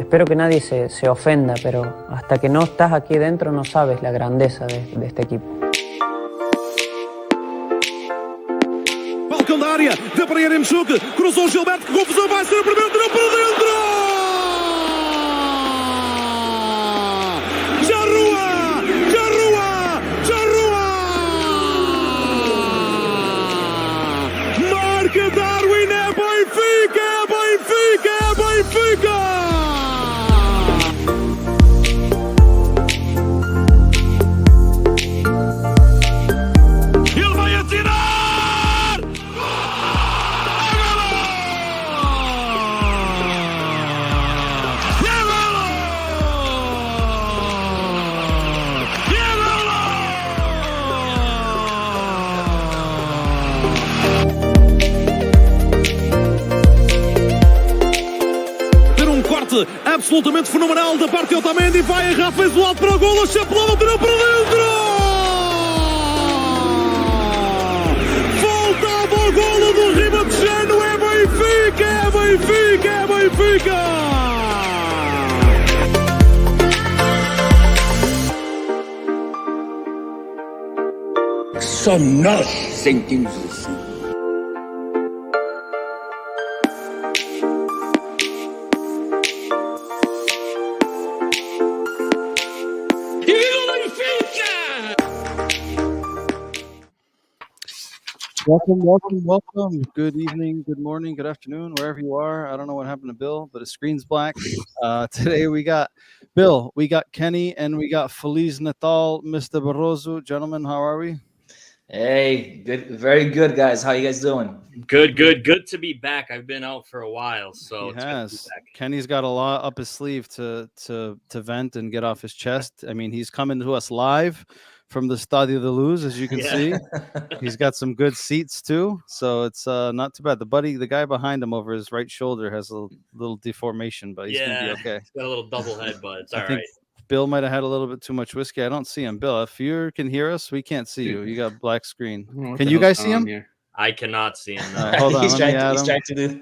espero que nadie se ofenda, pero hasta que no estás aquí dentro no sabes la grandeza de este equipo. Balcão da área, deu para Yaremchuk, cruzou o Gilberto, que confusão, vai ser o primeiro, tirou para dentro! Marca Darwin, é Benfica, é Benfica, é Benfica! Ele vai atirar! Absolutamente fenomenal da parte de Otamendi, vai errar, fez o alto para o golo, a chapelada, tirou para dentro! Voltava o golo do Ribatejano, é Benfica, é Benfica, é Benfica! Só nós sentimos isso. Welcome. Good evening, good morning, good afternoon, wherever you are. I don't know what happened to Bill, but his screen's black. Today we got Bill, we got Kenny, and we got Feliz Natal, Mr. Barroso. Gentlemen, how are we? Hey, good, very good, guys. How you guys doing? Good to be back. I've been out for a while, so he has. Kenny's got a lot up his sleeve to vent and get off his chest. I mean, he's coming to us live from the Stadio de Luz, as you can see. He's got some good seats too, so it's not too bad. The guy behind him over his right shoulder has a little deformation, but he's gonna be okay. He's got a little double head, but it's all right. Bill might have had a little bit too much whiskey. I don't see him. Bill, if you can hear us, we can't see you. You got black screen. Can you guys see him? Here? I cannot see him. No. Hold on. He's trying to do.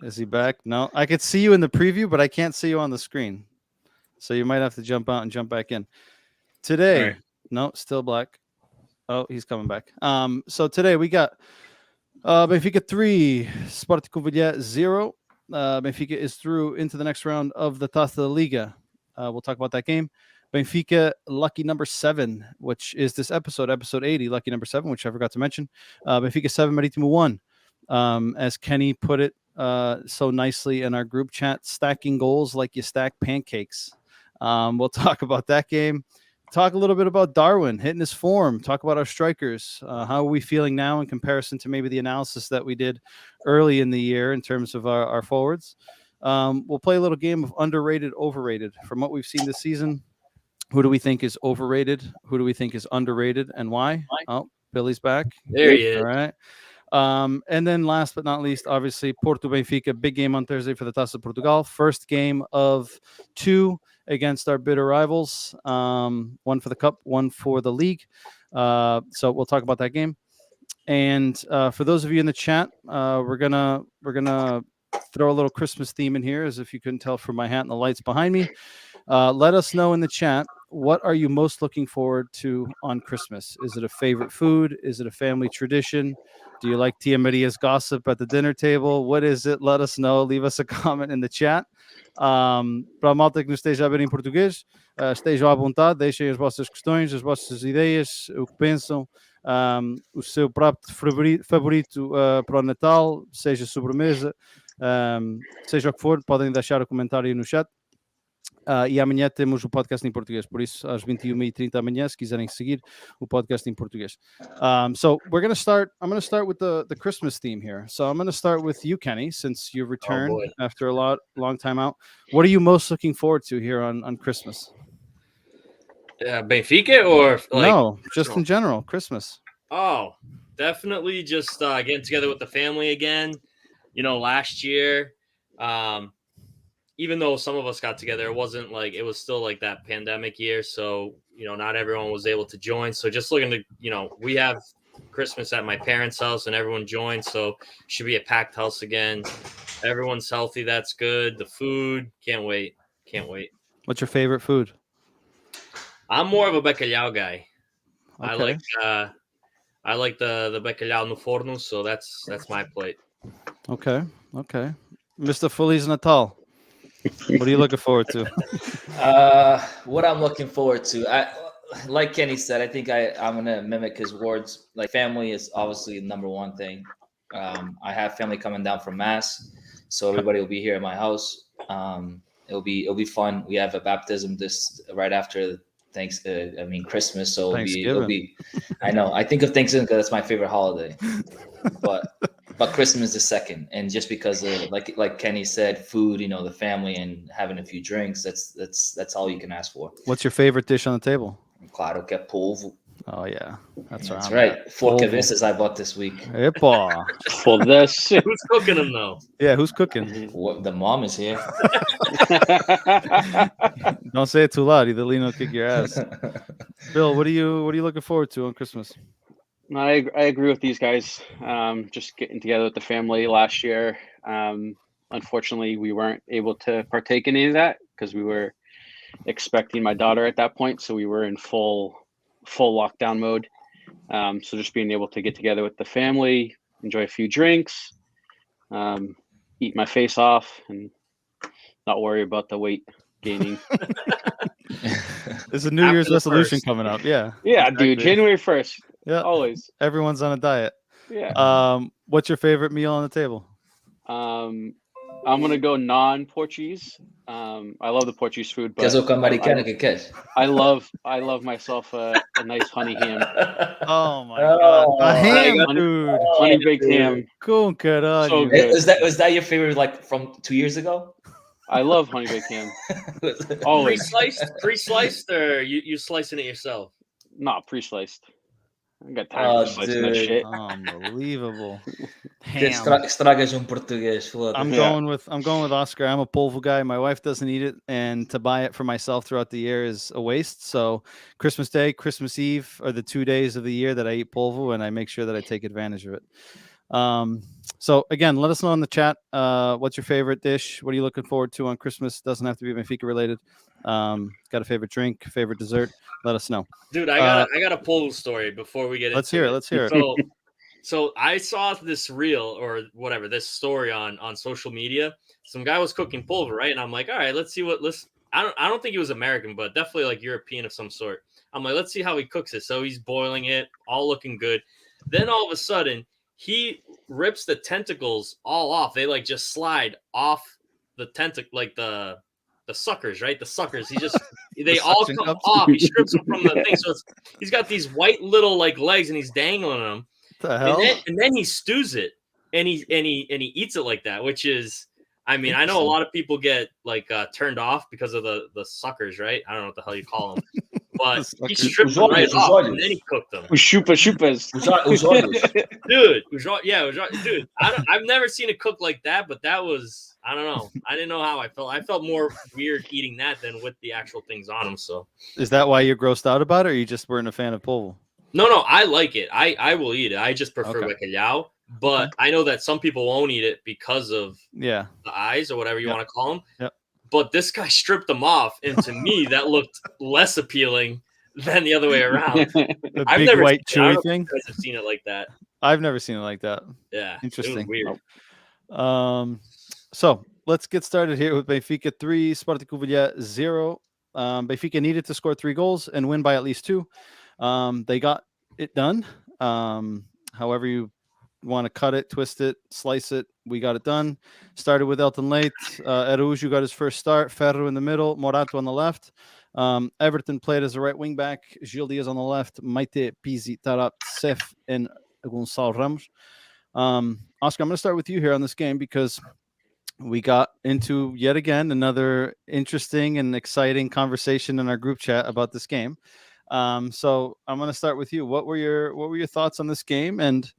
Is he back? No, I could see you in the preview, but I can't see you on the screen. So you might have to jump out and jump back in. Today, right. No, still black. Oh, he's coming back. So today we got Benfica 3, SC Covilhã 0. Benfica is through into the next round of the Taça da Liga. We'll talk about that game. Benfica, lucky number 7, which is this episode 80, lucky number 7, which I forgot to mention. Benfica 7, Marítimo 1. As Kenny put it so nicely in our group chat, stacking goals like you stack pancakes. We'll talk about that game. Talk a little bit about Darwin hitting his form. Talk about our strikers. How are we feeling now in comparison to maybe the analysis that we did early in the year in terms of our forwards? We'll play a little game of underrated, overrated. From what we've seen this season, who do we think is overrated? Who do we think is underrated, and why? Oh, Billy's back. There he is. All right. And then last but not least, obviously, Porto Benfica, big game on Thursday for the Taça de Portugal. First game of 2 against our bitter rivals. One for the cup, one for the league. So we'll talk about that game. And for those of you in the chat, we're gonna throw a little Christmas theme in here, as if you couldn't tell from my hat and the lights behind me. Let us know in the chat, what are you most looking forward to on Christmas? Is it a favorite food? Is it a family tradition? Do you like Tia Maria's gossip at the dinner table? What is it? Let us know. Leave us a comment in the chat. Para a malta que nos esteja a ver em português, estejam à vontade, deixem as vossas questões, as vossas ideias, o que pensam, o seu prato favorito para o Natal, seja sobremesa, seja o que for, podem deixar o comentário aí no chat. E amanhã temos o podcast em português, por isso às 21h30 amanhã, se quiserem seguir o podcast em português. So I'm going to start with the Christmas theme here. So I'm going to start with you, Kenny, since you returned after a long time out. What are you most looking forward to here on Christmas? Benfica or no, just in general, Christmas. Oh, definitely just getting together with the family again. You know, last year, even though some of us got together, it wasn't like, it was still like that pandemic year. So, you know, not everyone was able to join. So just looking to, you know, we have Christmas at my parents' house and everyone joined. So should be a packed house again. Everyone's healthy. That's good. The food, can't wait. Can't wait. What's your favorite food? I'm more of a bacalhau guy. Okay. I like the bacalhau no forno, so that's my plate. Okay. Mr. Feliz Natal. What are you looking forward to? What I'm looking forward to, like Kenny said, I think I'm gonna mimic his words. Like, family is obviously the number one thing. I have family coming down from Mass, so everybody will be here at my house. It'll be fun. We have a baptism this right after Christmas, so it'll be. I know. I think of Thanksgiving because that's my favorite holiday, but Christmas is second, and just because of, like Kenny said, food, the family and having a few drinks, that's all you can ask for. What's your favorite dish on the table? Claro que é polvo. Oh yeah, that's That's right. right. 4 cabeças I bought this week. Epa. For this. Who's cooking them though? Yeah, who's cooking? The mom is here. Don't say it too loud. Either Lino will kick your ass. Bill, what are you looking forward to on Christmas? I agree with these guys. Just getting together with the family last year. Unfortunately, we weren't able to partake in any of that because we were expecting my daughter at that point. So we were in full lockdown mode. So just being able to get together with the family, enjoy a few drinks, eat my face off, and not worry about the weight gaining. There's a New Year's resolution coming up. Yeah. Yeah, exactly. dude. January 1st. Yeah. Always. Everyone's on a diet. Yeah. What's your favorite meal on the table? I'm gonna go non-Portuguese. I love the Portuguese food, but I love myself a nice honey ham. Oh my god, a ham, dude! Honey baked ham. So good. Was that your favorite, like from 2 years ago? I love honey baked ham. Always pre-sliced, or you slicing it yourself? Not pre-sliced. I got time for slicing that shit. Unbelievable. Estragas português. I'm going with Oscar. I'm a polvo guy. My wife doesn't eat it, and to buy it for myself throughout the year is a waste. So Christmas Day, Christmas Eve are the 2 days of the year that I eat polvo, and I make sure that I take advantage of it. So again, let us know in the chat. What's your favorite dish? What are you looking forward to on Christmas? Doesn't have to be Benfica related. Got a favorite drink, favorite dessert? Let us know. Dude, I got a polvo story before we get into it. Let's hear it. So I saw this reel or whatever, this story on social media. Some guy was cooking polvo, right? And I'm like, all right, let's see I don't think he was American, but definitely like European of some sort. I'm like, let's see how he cooks it. So he's boiling it, all looking good. Then all of a sudden, he rips the tentacles all off. They like just slide off the like the suckers, right? The suckers. They all come off. He strips them from the thing. So he's got these white little like legs and he's dangling them. The hell? And then he stews it and he eats it like that, which is, I mean, I know a lot of people get like turned off because of the suckers, right? I don't know what the hell you call them. But he stripped them right off and then he cooked them. Chupas. Dude, I've never seen it cooked like that, but that was, I don't know. I didn't know how I felt. I felt more weird eating that than with the actual things on them. So is that why you're grossed out about it, or you just weren't a fan of polvo? No, I like it. I will eat it. I just prefer bacalhau. But I know that some people won't eat it because of the eyes or whatever you want to call them. Yep. But this guy stripped them off, and to me, that looked less appealing than the other way around. I've big never white chewy thing. You guys have seen it like that. I've never seen it like that. Yeah, interesting. It was weird. So let's get started here with Benfica 3, Spartak Covilhã 0. Benfica needed to score 3 goals and win by at least 2. They got it done. However you want to cut it, twist it, slice it, we got it done. Started with Elton late. Araújo got his first start. Ferro in the middle. Morato on the left. Everton played as a right wing back. Gil Dias on the left. Maite, Pizzi, Tarat, Sef, and Gonçalo Ramos. Oscar, I'm going to start with you here on this game because we got into yet again another interesting and exciting conversation in our group chat about this game. So I'm going to start with you. What were your thoughts on this game? And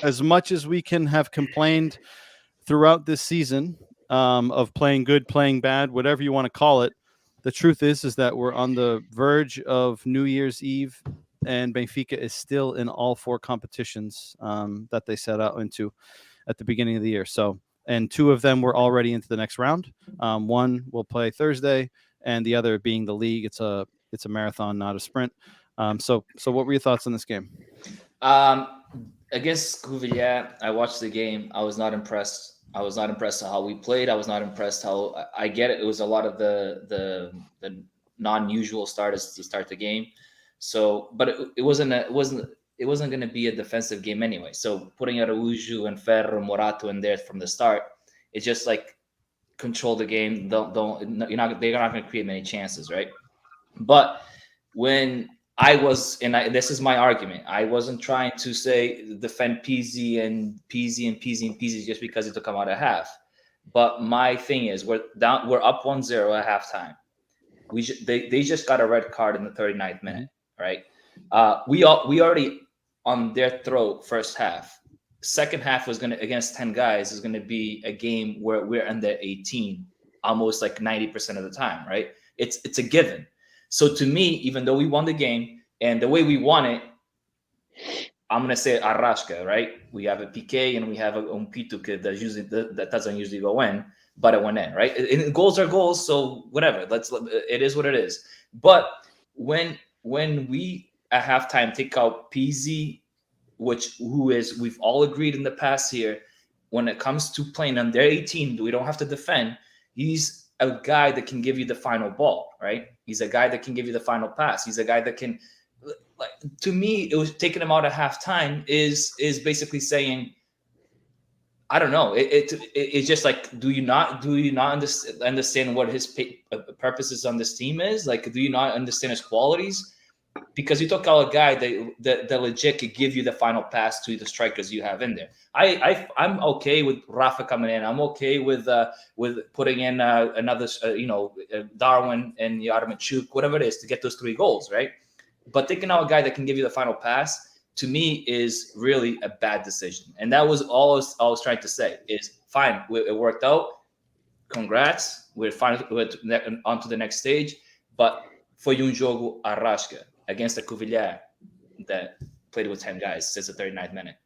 as much as we can have complained throughout this season of playing good, playing bad, whatever you want to call it, the truth is that we're on the verge of New Year's Eve, and Benfica is still in all 4 competitions that they set out into at the beginning of the year. So and 2 of them were already into the next round. One will play Thursday, and the other being the league. It's a marathon, not a sprint. So what were your thoughts on this game? Against Covilhã, I watched the game. I was not impressed. I was not impressed with how we played. I was not impressed how I get it. It was a lot of the non-usual starters to start the game. So, but it wasn't going to be a defensive game anyway. So putting Araújo and Ferro, Morato in there from the start, it's just like control the game. They're not going to create many chances, right? But when this is my argument. I wasn't trying to say defend Pizzi and Pizzi just because it took them out at half. But my thing is, we're up 1-0 at halftime. They just got a red card in the 39th minute, right? We already on their throat first half. Second half was against 10 guys is gonna be a game where we're under 18 almost like 90% of the time, right? It's a given. So to me, even though we won the game and the way we won it, I'm gonna say Arrasca, right? We have a PK and we have a Umpito that doesn't usually go in, but it went in, right? And goals are goals, so whatever. It is what it is. But when we at halftime take out Pizzi, we've all agreed in the past here, when it comes to playing under 18, we don't have to defend. He's a guy that can give you the final ball, right? He's a guy that can give you the final pass. He's a guy that can, like, to me, it was taking him out at halftime is basically saying, I don't know. It's just like, do you not understand what his purposes on this team is? Like, do you not understand his qualities? Because you took out a guy that legit could give you the final pass to the strikers you have in there. I'm okay with Rafa coming in. I'm okay with putting in another Darwin and Yaremchuk, whatever it is, to get those 3 goals, right? But taking out a guy that can give you the final pass, to me, is really a bad decision. And that was all I was trying to say is, fine, it worked out. Congrats. We're on to the next stage. But foi jogo Arrasca against the Covilhã that played with 10 guys since the 39th minute.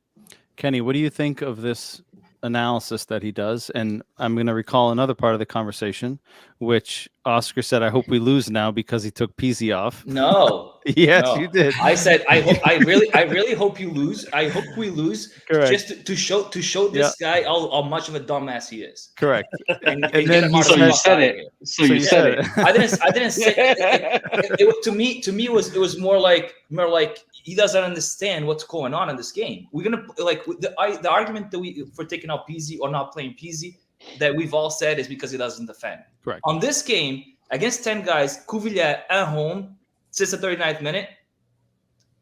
Kenny, what do you think of this analysis that he does? And I'm going to recall another part of the conversation, which Oscar said, I hope we lose now because he took Pizzi off. No. Yes, no. you did. I said, I really hope you lose. I hope we lose. Correct. Just to show this guy how much of a dumbass he is. Correct. And then So you said it. So you said it. I didn't say it. To me, it was more like he doesn't understand what's going on in this game. We're gonna like the argument that for taking out Pizzi or not playing Pizzi that we've all said is because he doesn't defend. Correct. On this game against 10 guys, Covilhã at home since the 39th minute,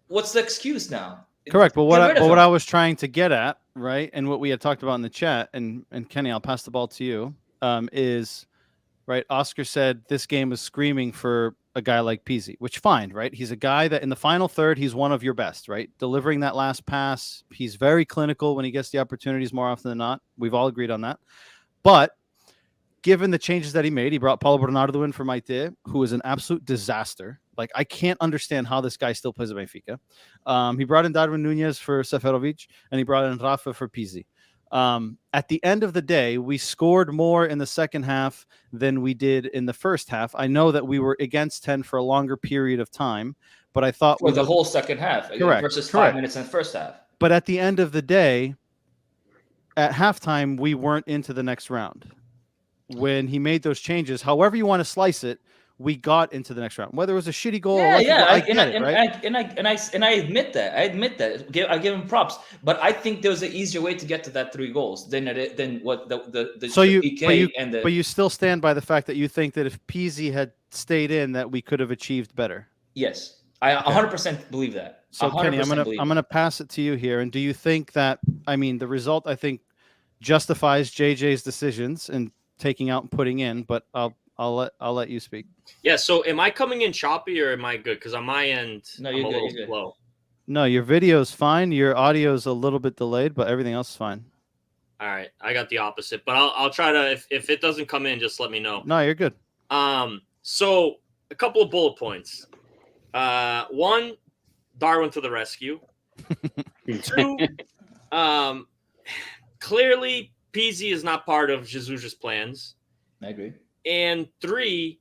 what's the excuse now? Correct. But what I was trying to get at, right, and what we had talked about in the chat, and Kenny, I'll pass the ball to you, is right. Oscar said this game is screaming for a guy like Pizzi, which fine, right? He's a guy that in the final third, he's one of your best, right? Delivering that last pass. He's very clinical when he gets the opportunities more often than not. We've all agreed on that. But given the changes that he made, he brought Paulo Bernardo in for Maite, who is an absolute disaster. Like, I can't understand how this guy still plays at Benfica. He brought in Darwin Nunez for Seferovic, and he brought in Rafa for Pizzi. At the end of the day, we scored more in the second half than we did in the first half. I know that we were against 10 for a longer period of time, but I thought for the whole second half, correct, versus correct. 5 minutes in the first half. But at the end of the day, at halftime, we weren't into the next round. When he made those changes, however you want to slice it, we got into the next round. Whether it was a shitty goal, I admit that. I give him props, but I think there was an easier way to get to that 3 goals than what the so you, PK but you still stand by the fact that you think that if Pizzi had stayed in, that we could have achieved better. Yes, I 100% believe that. So Kenny, I'm gonna pass it to you here. And do you think that, I mean, the result I think justifies JJ's decisions and taking out and putting in, but I'll let you speak. Yeah. So am I coming in choppy or am I good? Because on my end, no, I'm a little slow. No, your video's fine. Your audio's a little bit delayed, but everything else is fine. All right, I got the opposite, but I'll try to. If it doesn't come in, just let me know. No, you're good. So a couple of bullet points. 1, Darwin to the rescue. 2, clearly Pizzi is not part of Jesus' plans. I agree. And 3,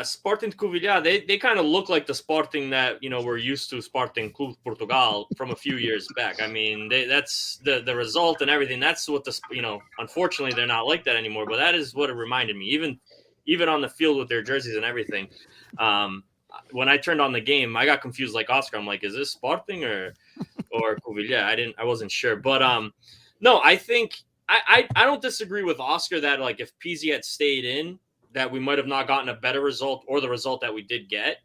Sporting Covilhã, they kind of look like the Sporting that we're used to, Sporting Clube Portugal, from a few years back. I mean, that's the result and everything. That's what unfortunately they're not like that anymore. But that is what it reminded me, even on the field with their jerseys and everything. When I turned on the game, I got confused like Oscar. I'm like, is this Sporting or Covilhã? I wasn't sure. But no, I think I don't disagree with Oscar that like if Pizzi had stayed in, that we might have not gotten a better result or the result that we did get.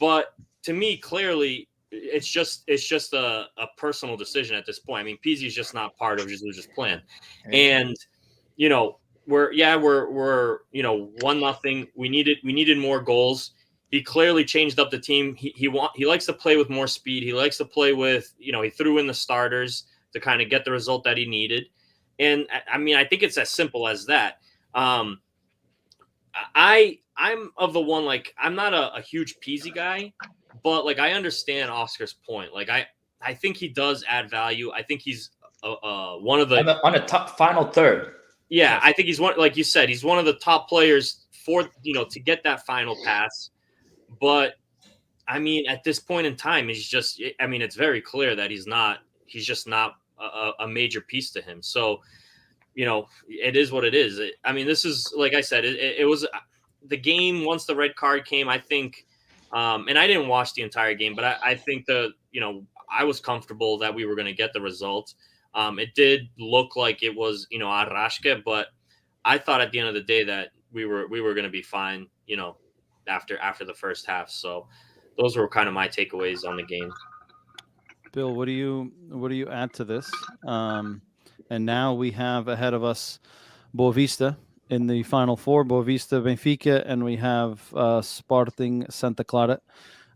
But to me, clearly, it's just a personal decision at this point. I mean, Pizzi is just not part of Jesus' plan. And, we're 1-0. We needed more goals. He clearly changed up the team. He likes to play with more speed. He likes to play with, he threw in the starters to kind of get the result that he needed. And I mean, I think it's as simple as that. I'm of the one, like, I'm not a huge Pizzi guy, but like I understand Oscar's point. Like I think he does add value. I think he's one of the on a top final third. Yeah, I think he's one, like you said, he's one of the top players for to get that final pass. But I mean, at this point in time, it's very clear that he's just not a major piece to him. So it is what it is. This is, like I said, it was the game once the red card came, I think, and I didn't watch the entire game, but I think I was comfortable that we were going to get the result. It did look like it was, Arrasca, but I thought at the end of the day that we were going to be fine, after the first half. So those were kind of my takeaways on the game. Bill, what do you add to this? And now we have ahead of us Boavista in the Final Four, Boavista Benfica, and we have Sporting Santa Clara.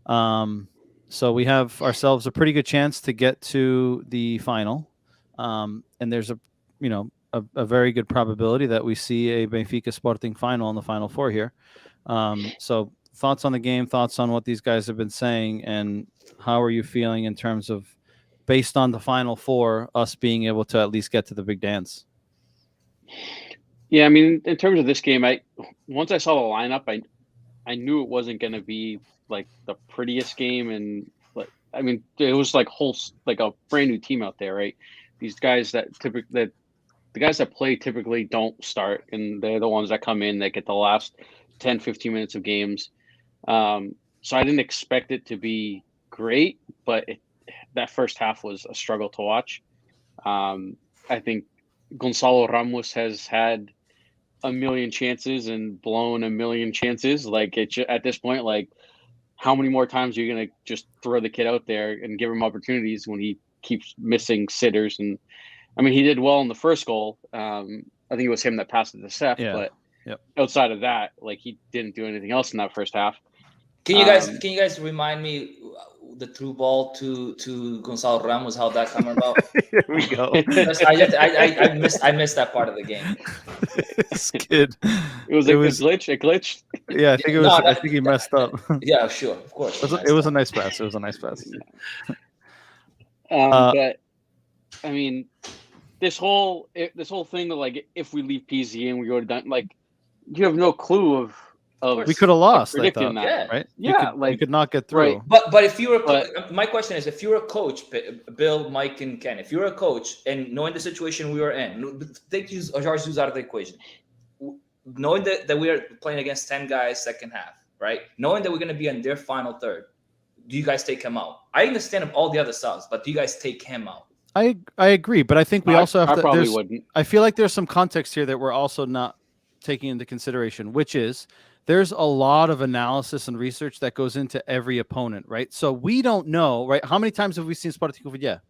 So we have ourselves a pretty good chance to get to the final. And there's a very good probability that we see a Benfica Sporting final in the Final Four here. So thoughts on the game, thoughts on what these guys have been saying, and how are you feeling in terms of, based on the Final Four, us being able to at least get to the big dance? Yeah, I mean, in terms of this game, once I saw the lineup, I knew it wasn't going to be like the prettiest game, and it was like a brand new team out there, right? These guys the guys that play typically don't start, and they're the ones that come in that get the last 10, 15 minutes of games. So I didn't expect it to be great, but that first half was a struggle to watch. I think Gonçalo Ramos has had a million chances and blown a million chances. Like at this point, like how many more times are you going to just throw the kid out there and give him opportunities when he keeps missing sitters? And I mean, he did well in the first goal. I think it was him that passed it to Seth, but outside of that, like he didn't do anything else in that first half. Can you guys remind me the through ball to Gonçalo Ramos, how that came about? Here we go. I missed that part of the game. This kid. It was a glitch. Yeah, I think it was. I think he messed up. Yeah, sure, of course. It was a nice pass. It was a nice pass. But I mean, this whole thing of like, if we leave PZ and we go to Dun, like, you have no clue of we could have lost. Predicting that, right? Yeah, you could not get through. Right. But if you were, my question is, if you're a coach, Bill, Mike, and Ken, if you're a coach and knowing the situation we were in, take Jorge Jesus out of the equation, knowing that we are playing against 10 guys second half, right? Knowing that we're going to be in their final third, do you guys take him out? I understand all the other subs, but do you guys take him out? I agree, but I think we also have to. I probably wouldn't. I feel like there's some context here that we're also not taking into consideration, which is there's a lot of analysis and research that goes into every opponent, right? So we don't know, right? How many times have we seen Sporting Covilhã?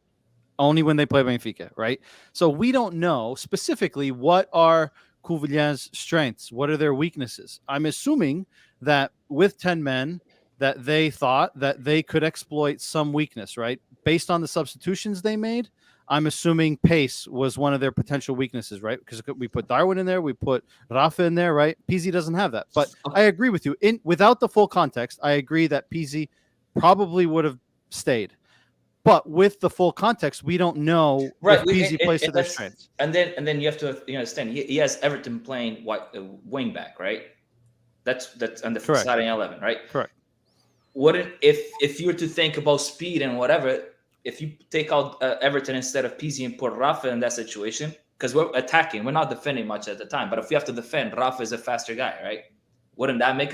Only when they play Benfica, right? So we don't know specifically what are Covilhã's strengths, what are their weaknesses. I'm assuming that with 10 men, that they thought that they could exploit some weakness, right? Based on the substitutions they made, I'm assuming pace was one of their potential weaknesses, right? Because we put Darwin in there, we put Rafa in there, right? Pizzi doesn't have that. But I agree with you. Without the full context, I agree that Pizzi probably would have stayed. But with the full context, we don't know if Pizzi plays to their strengths. And then you have to understand he has Everton playing wing back, right? That's on the starting 11, right? Correct. Wouldn't if you were to think about speed and whatever, if you take out Everton instead of Pizzi and put Rafa in that situation, because we're attacking, we're not defending much at the time. But if we have to defend, Rafa is a faster guy, right? Wouldn't that make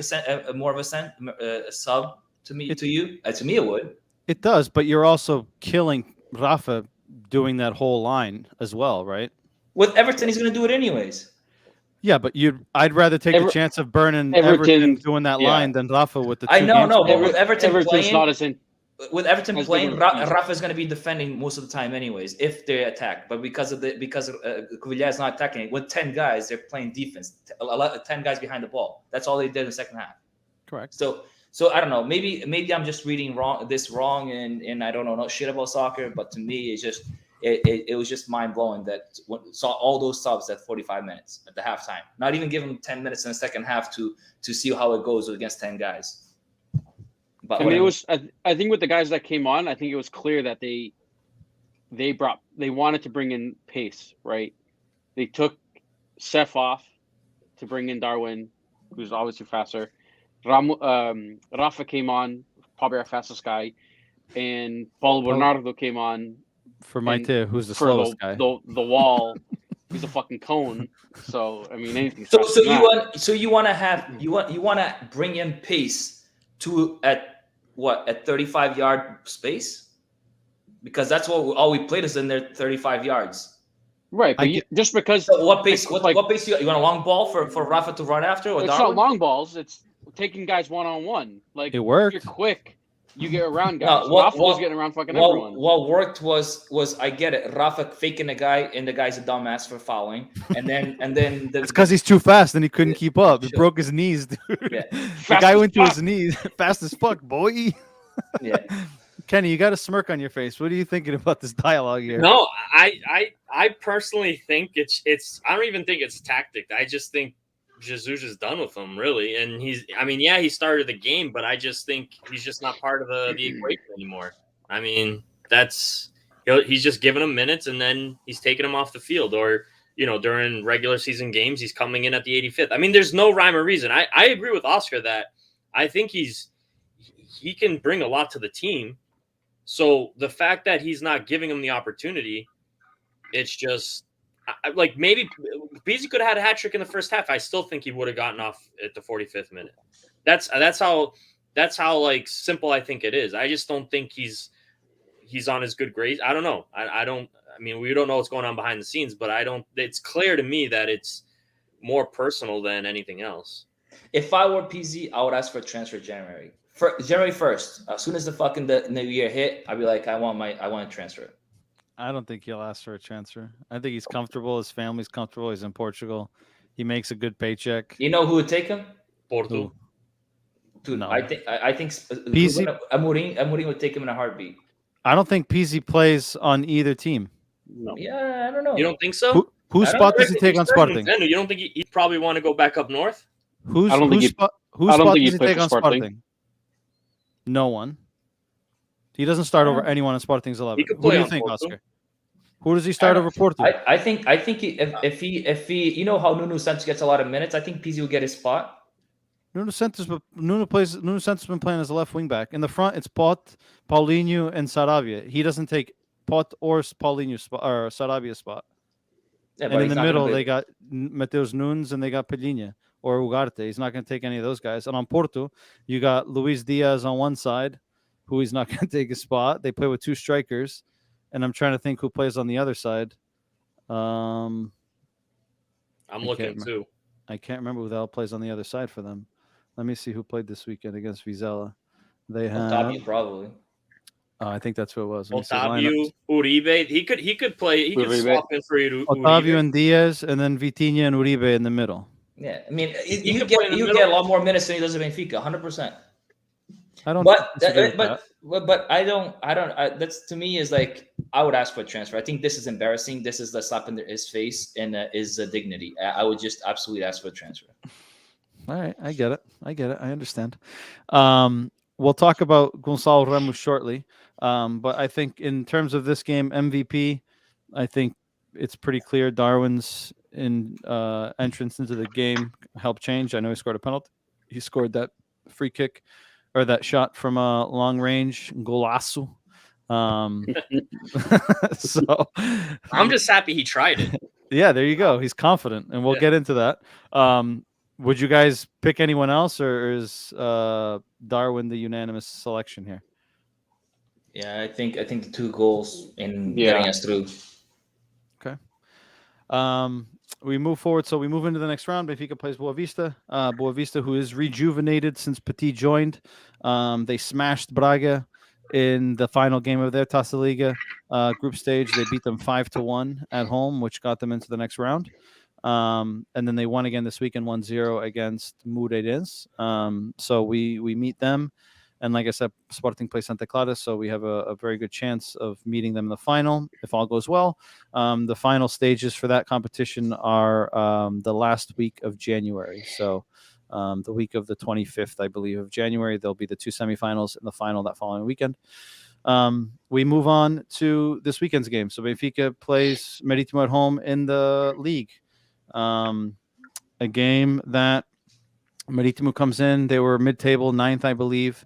more of a sub to me? To you? To me, it would. It does, but you're also killing Rafa doing that whole line as well, right? With Everton, he's going to do it anyways. Yeah, but I'd rather take the chance of burning Everton doing that line than Rafa with the two but with Everton's playing, not as in. With Everton playing, Rafa is going to be defending most of the time anyways, if they attack. But because Covilhã is not attacking, with 10 guys, they're playing defense. 10 guys behind the ball. That's all they did in the second half. Correct. So I don't know. Maybe I'm just reading wrong, and I don't know shit about soccer. But to me, it's just it was just mind blowing that saw all those subs at 45 minutes at the halftime. Not even give them 10 minutes in the second half to see how it goes against 10 guys. But I mean, it was. I think with the guys that came on, I think it was clear that they wanted to bring in pace, right? They took Seth off to bring in Darwin, who's obviously faster. Rafa came on, probably our fastest guy, and Paulo Bernardo came on for Maite, who's the slowest guy. The wall. He's a fucking cone. So I mean, anything. So you want to bring in pace at 35-yard space, because that's all we played is in there 35 yards. Right, but just because. So what pace? What pace you want a long ball for Rafa to run after? Or it's Darwin? Not long balls. It's taking guys one-on-one. Like it worked. If you're quick. You get around guys. Rafa was getting around fucking everyone. What worked was I get it. Rafa faking the guy, and the guy's a dumbass for fouling, and then it's because he's too fast and he couldn't keep up. He broke his knees, dude. Yeah. The guy went to his knees fast as fuck, boy. Yeah. Kenny, you got a smirk on your face. What are you thinking about this dialogue here? No, I personally think it's. I don't even think it's tactic. I just think Jesus is done with him, really. And he started the game, but I just think he's just not part of the equation anymore. I mean, he's just giving him minutes and then he's taking him off the field, or, during regular season games, he's coming in at the 85th. I mean, there's no rhyme or reason. I agree with Oscar that I think he can bring a lot to the team. So the fact that he's not giving him the opportunity, it's just, like, maybe Pizzi could have had a hat trick in the first half. I still think he would have gotten off at the 45th minute. That's how like simple I think it is. I just don't think he's on his good grades. I don't know. I mean, we don't know what's going on behind the scenes, but it's clear to me that it's more personal than anything else. If I were Pizzi, I would ask for a transfer January 1st. As soon as the new year hit, I'd be like, I want to transfer. I don't think he'll ask for a transfer. I think he's comfortable. His family's comfortable. He's in Portugal. He makes a good paycheck. You know who would take him? Porto. Dude, no. I think Pizzi, Amorim would take him in a heartbeat. I don't think Pizzi plays on either team. No. Yeah, I don't know. You don't think so? Whose spot does he take on Sporting? You don't think he'd probably want to go back up north? Whose spot does he take on Sporting? No one. He doesn't start over anyone in Sporting's 11. Who do you think, Porto. Oscar? Who does he start over Porto? I think if he you know how Nuno Santos gets a lot of minutes, I think Pizzi will get his spot. Nuno Santos has been playing as a left wing back. In the front, it's Pot, Paulinho, and Saravia. He doesn't take Pot or Paulinho or Saravia's spot. Yeah, and in the middle, they got Mateus Nunes and they got Pelinha or Ugarte. He's not going to take any of those guys. And on Porto, you got Luis Diaz on one side, who he's not going to take a spot. They play with two strikers, and I'm trying to think who plays on the other side. I'm looking too. I can't remember who the hell plays on the other side for them. Let me see who played this weekend against Vizela. They have Otavio, probably. I think that's who it was. Otavio, Uribe. He could play. He could swap in for Uribe. Otavio and Diaz, and then Vitinha and Uribe in the middle. Yeah, I mean, you get a lot more minutes than he does at Benfica, 100%. I don't. But I don't. That's, to me, is like, I would ask for a transfer. I think this is embarrassing. This is the slap in his face and his dignity. I would just absolutely ask for a transfer. All right, I get it. I understand. we'll talk about Gonçalo Ramos shortly. But I think in terms of this game, MVP, I think it's pretty clear Darwin's entrance into the game helped change. I know he scored a penalty. He scored that free kick or that shot from a long range, golaço. So I'm just happy he tried it. yeah, there you go. He's confident, and we'll get into that. Would you guys pick anyone else, or is Darwin the unanimous selection here? Yeah, I think the 2 goals in getting us through. Okay. We move forward. So we move into the next round. Benfica plays Boavista. Boavista, who is rejuvenated since Petit joined. They smashed Braga in the final game of their Taça Liga group stage. They beat them 5-1 at home, which got them into the next round. And then they won again this weekend, 1-0 against Moreirense. So we meet them. And like I said, Sporting plays Santa Clara, so we have a very good chance of meeting them in the final if all goes well. The final stages for that competition are the last week of January. So the week of the 25th, I believe, of January, there'll be the 2 semifinals and the final that following weekend. We move on to this weekend's game. So Benfica plays Marítimo at home in the league. A game that Marítimo comes in. They were mid-table, 9th, I believe,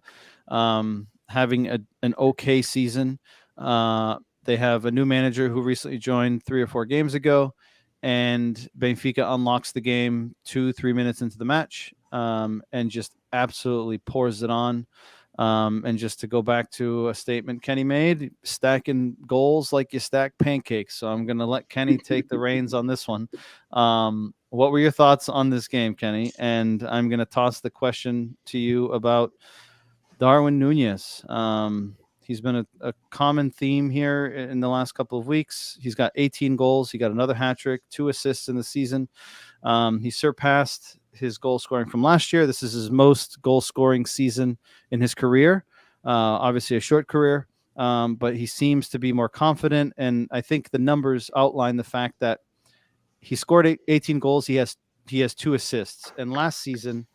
having an okay season. They have a new manager who recently joined 3 or 4 games ago, and Benfica unlocks the game 2-3 minutes into the match and just absolutely pours it on. And just to go back to a statement Kenny made, stacking goals like you stack pancakes. So I'm going to let Kenny take the reins on this one. What were your thoughts on this game, Kenny? And I'm going to toss the question to you about Darwin Núñez. He's been a common theme here in the last couple of weeks. He's got 18 goals. He got another hat trick, 2 assists in the season. He surpassed his goal scoring from last year. This is his most goal scoring season in his career. Obviously a short career, but he seems to be more confident. And I think the numbers outline the fact that he scored 18 goals. He has 2 assists. And last season,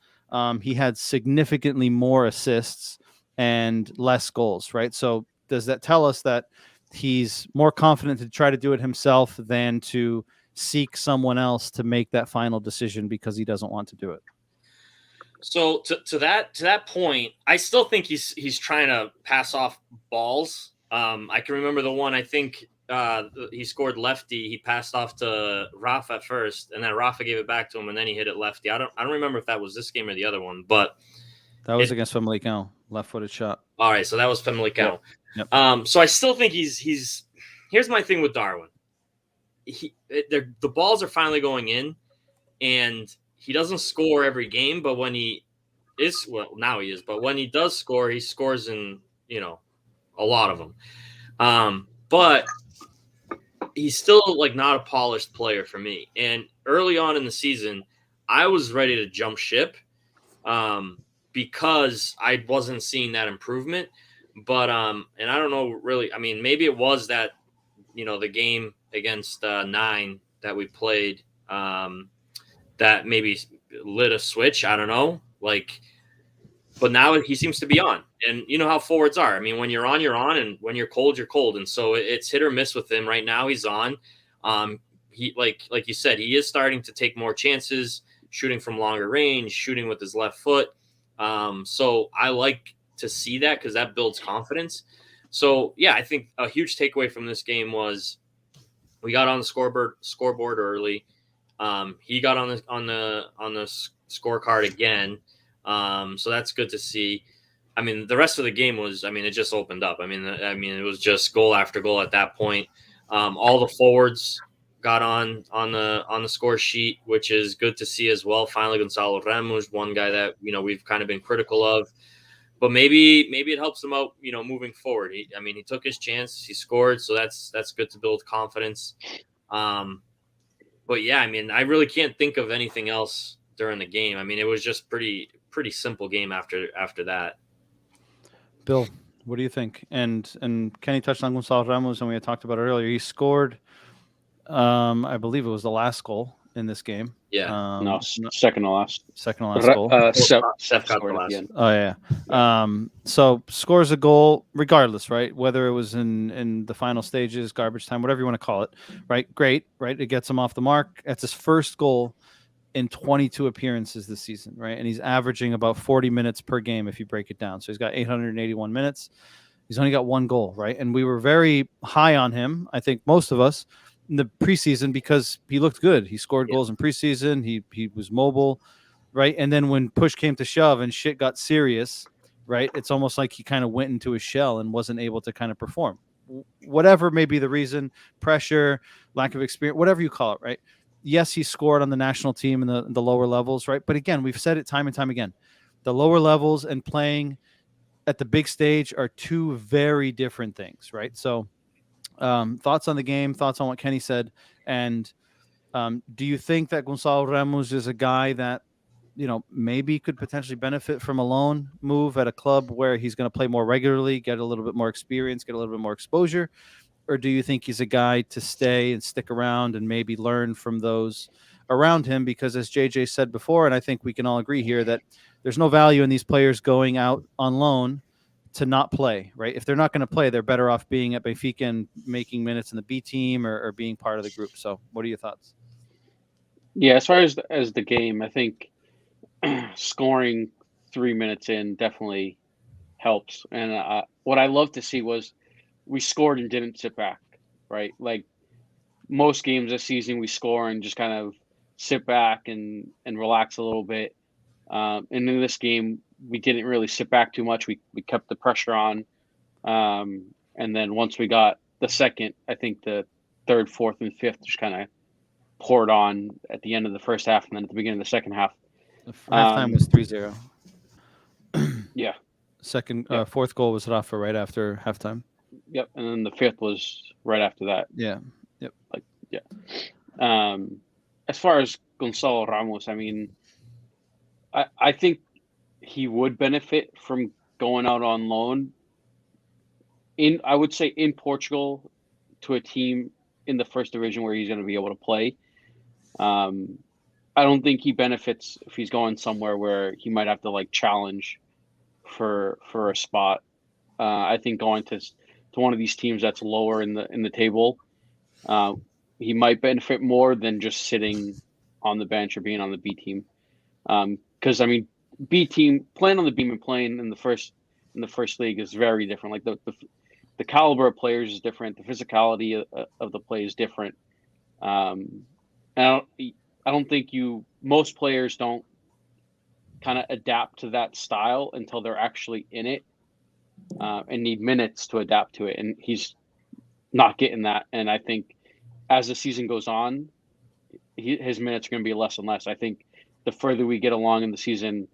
he had significantly more assists and less goals, right? So does that tell us that he's more confident to try to do it himself than to seek someone else to make that final decision because he doesn't want to do it? So to that point, I still think he's trying to pass off balls. I can remember the one, I think he scored lefty. He passed off to Rafa at first, and then Rafa gave it back to him, and then he hit it lefty. I don't remember if that was this game or the other one, but that was against Famalicão, left-footed shot. All right, so that was Famalicão. Yep. So I still think he's. Here's my thing with Darwin. The balls are finally going in, and he doesn't score every game, but when he is, well, now he is, but when he does score, he scores in, a lot of them. But he's still like not a polished player for me. And early on in the season, I was ready to jump ship because I wasn't seeing that improvement. But and I don't know really. I mean, maybe it was that the game against 9 that we played that maybe lit a switch. I don't know. But now he seems to be on. And you know how forwards are. I mean, when you're on, and when you're cold, you're cold. And so it's hit or miss with him. Right now he's on. He like you said, he is starting to take more chances, shooting from longer range, shooting with his left foot. So I like to see that because that builds confidence. So yeah, I think a huge takeaway from this game was we got on the scoreboard early. He got on the scorecard again. So that's good to see. I mean, the rest of the game was, it just opened up. I mean, it was just goal after goal at that point. All the forwards got on the score sheet, which is good to see as well. Finally, Gonçalo Ramos, one guy that, we've kind of been critical of, but maybe it helps him out, moving forward. He took his chance, he scored. So that's good to build confidence. But yeah, I really can't think of anything else during the game. It was just pretty simple game after that. Bill, what do you think? And Kenny touched on Gonçalo Ramos, and we had talked about it earlier. He scored, I believe it was the last goal in this game. Yeah. No, second to last. Second to last goal. Seth got scored the at the last. end. Oh yeah. So scores a goal regardless, right? Whether it was in the final stages, garbage time, whatever you want to call it, right? Great, right? It gets him off the mark. That's his first goal in 22 appearances this season, right? And he's averaging about 40 minutes per game if you break it down. So he's got 881 minutes. He's only got one goal, right? And we were very high on him, I think most of us, in the preseason because he looked good. He scored goals in preseason. He was mobile, right? And then when push came to shove and shit got serious, right? It's almost like he kind of went into his shell and wasn't able to kind of perform. Whatever may be the reason, pressure, lack of experience, whatever you call it, right? Yes, he scored on the national team in the lower levels, right? But again, we've said it time and time again. The lower levels and playing at the big stage are two very different things, right? So thoughts on the game, thoughts on what Kenny said, and do you think that Gonzalo Ramos is a guy that, maybe could potentially benefit from a loan move at a club where he's going to play more regularly, get a little bit more experience, get a little bit more exposure? Or do you think he's a guy to stay and stick around and maybe learn from those around him? Because as JJ said before, and I think we can all agree here, that there's no value in these players going out on loan to not play, right? If they're not going to play, they're better off being at Benfica and making minutes in the B team or being part of the group. So what are your thoughts? Yeah, as far as the game, I think scoring 3 minutes in definitely helps. And what I love to see was we scored and didn't sit back, right? Like most games this season, we score and just kind of sit back and relax a little bit. And in this game, we didn't really sit back too much. We kept the pressure on. And then once we got the second, I think the third, fourth, and fifth just kind of poured on at the end of the first half and then at the beginning of the second half. Halftime was 3-0. Yeah. Fourth goal was Rafa right after halftime. Yep. And then the fifth was right after that. Yeah. Yep. As far as Gonzalo Ramos, I mean, I think he would benefit from going out on loan I would say in Portugal to a team in the first division where he's going to be able to play. I don't think he benefits if he's going somewhere where he might have to challenge for a spot. I think going to one of these teams that's lower in the table, he might benefit more than just sitting on the bench or being on the B team. Because I mean, B team playing on the beam and playing in the first league is very different. Like the caliber of players is different. The physicality of the play is different. And I don't think most players don't kind of adapt to that style until they're actually in it and need minutes to adapt to it. And he's not getting that. And I think as the season goes on, his minutes are going to be less and less. I think the further we get along in the season,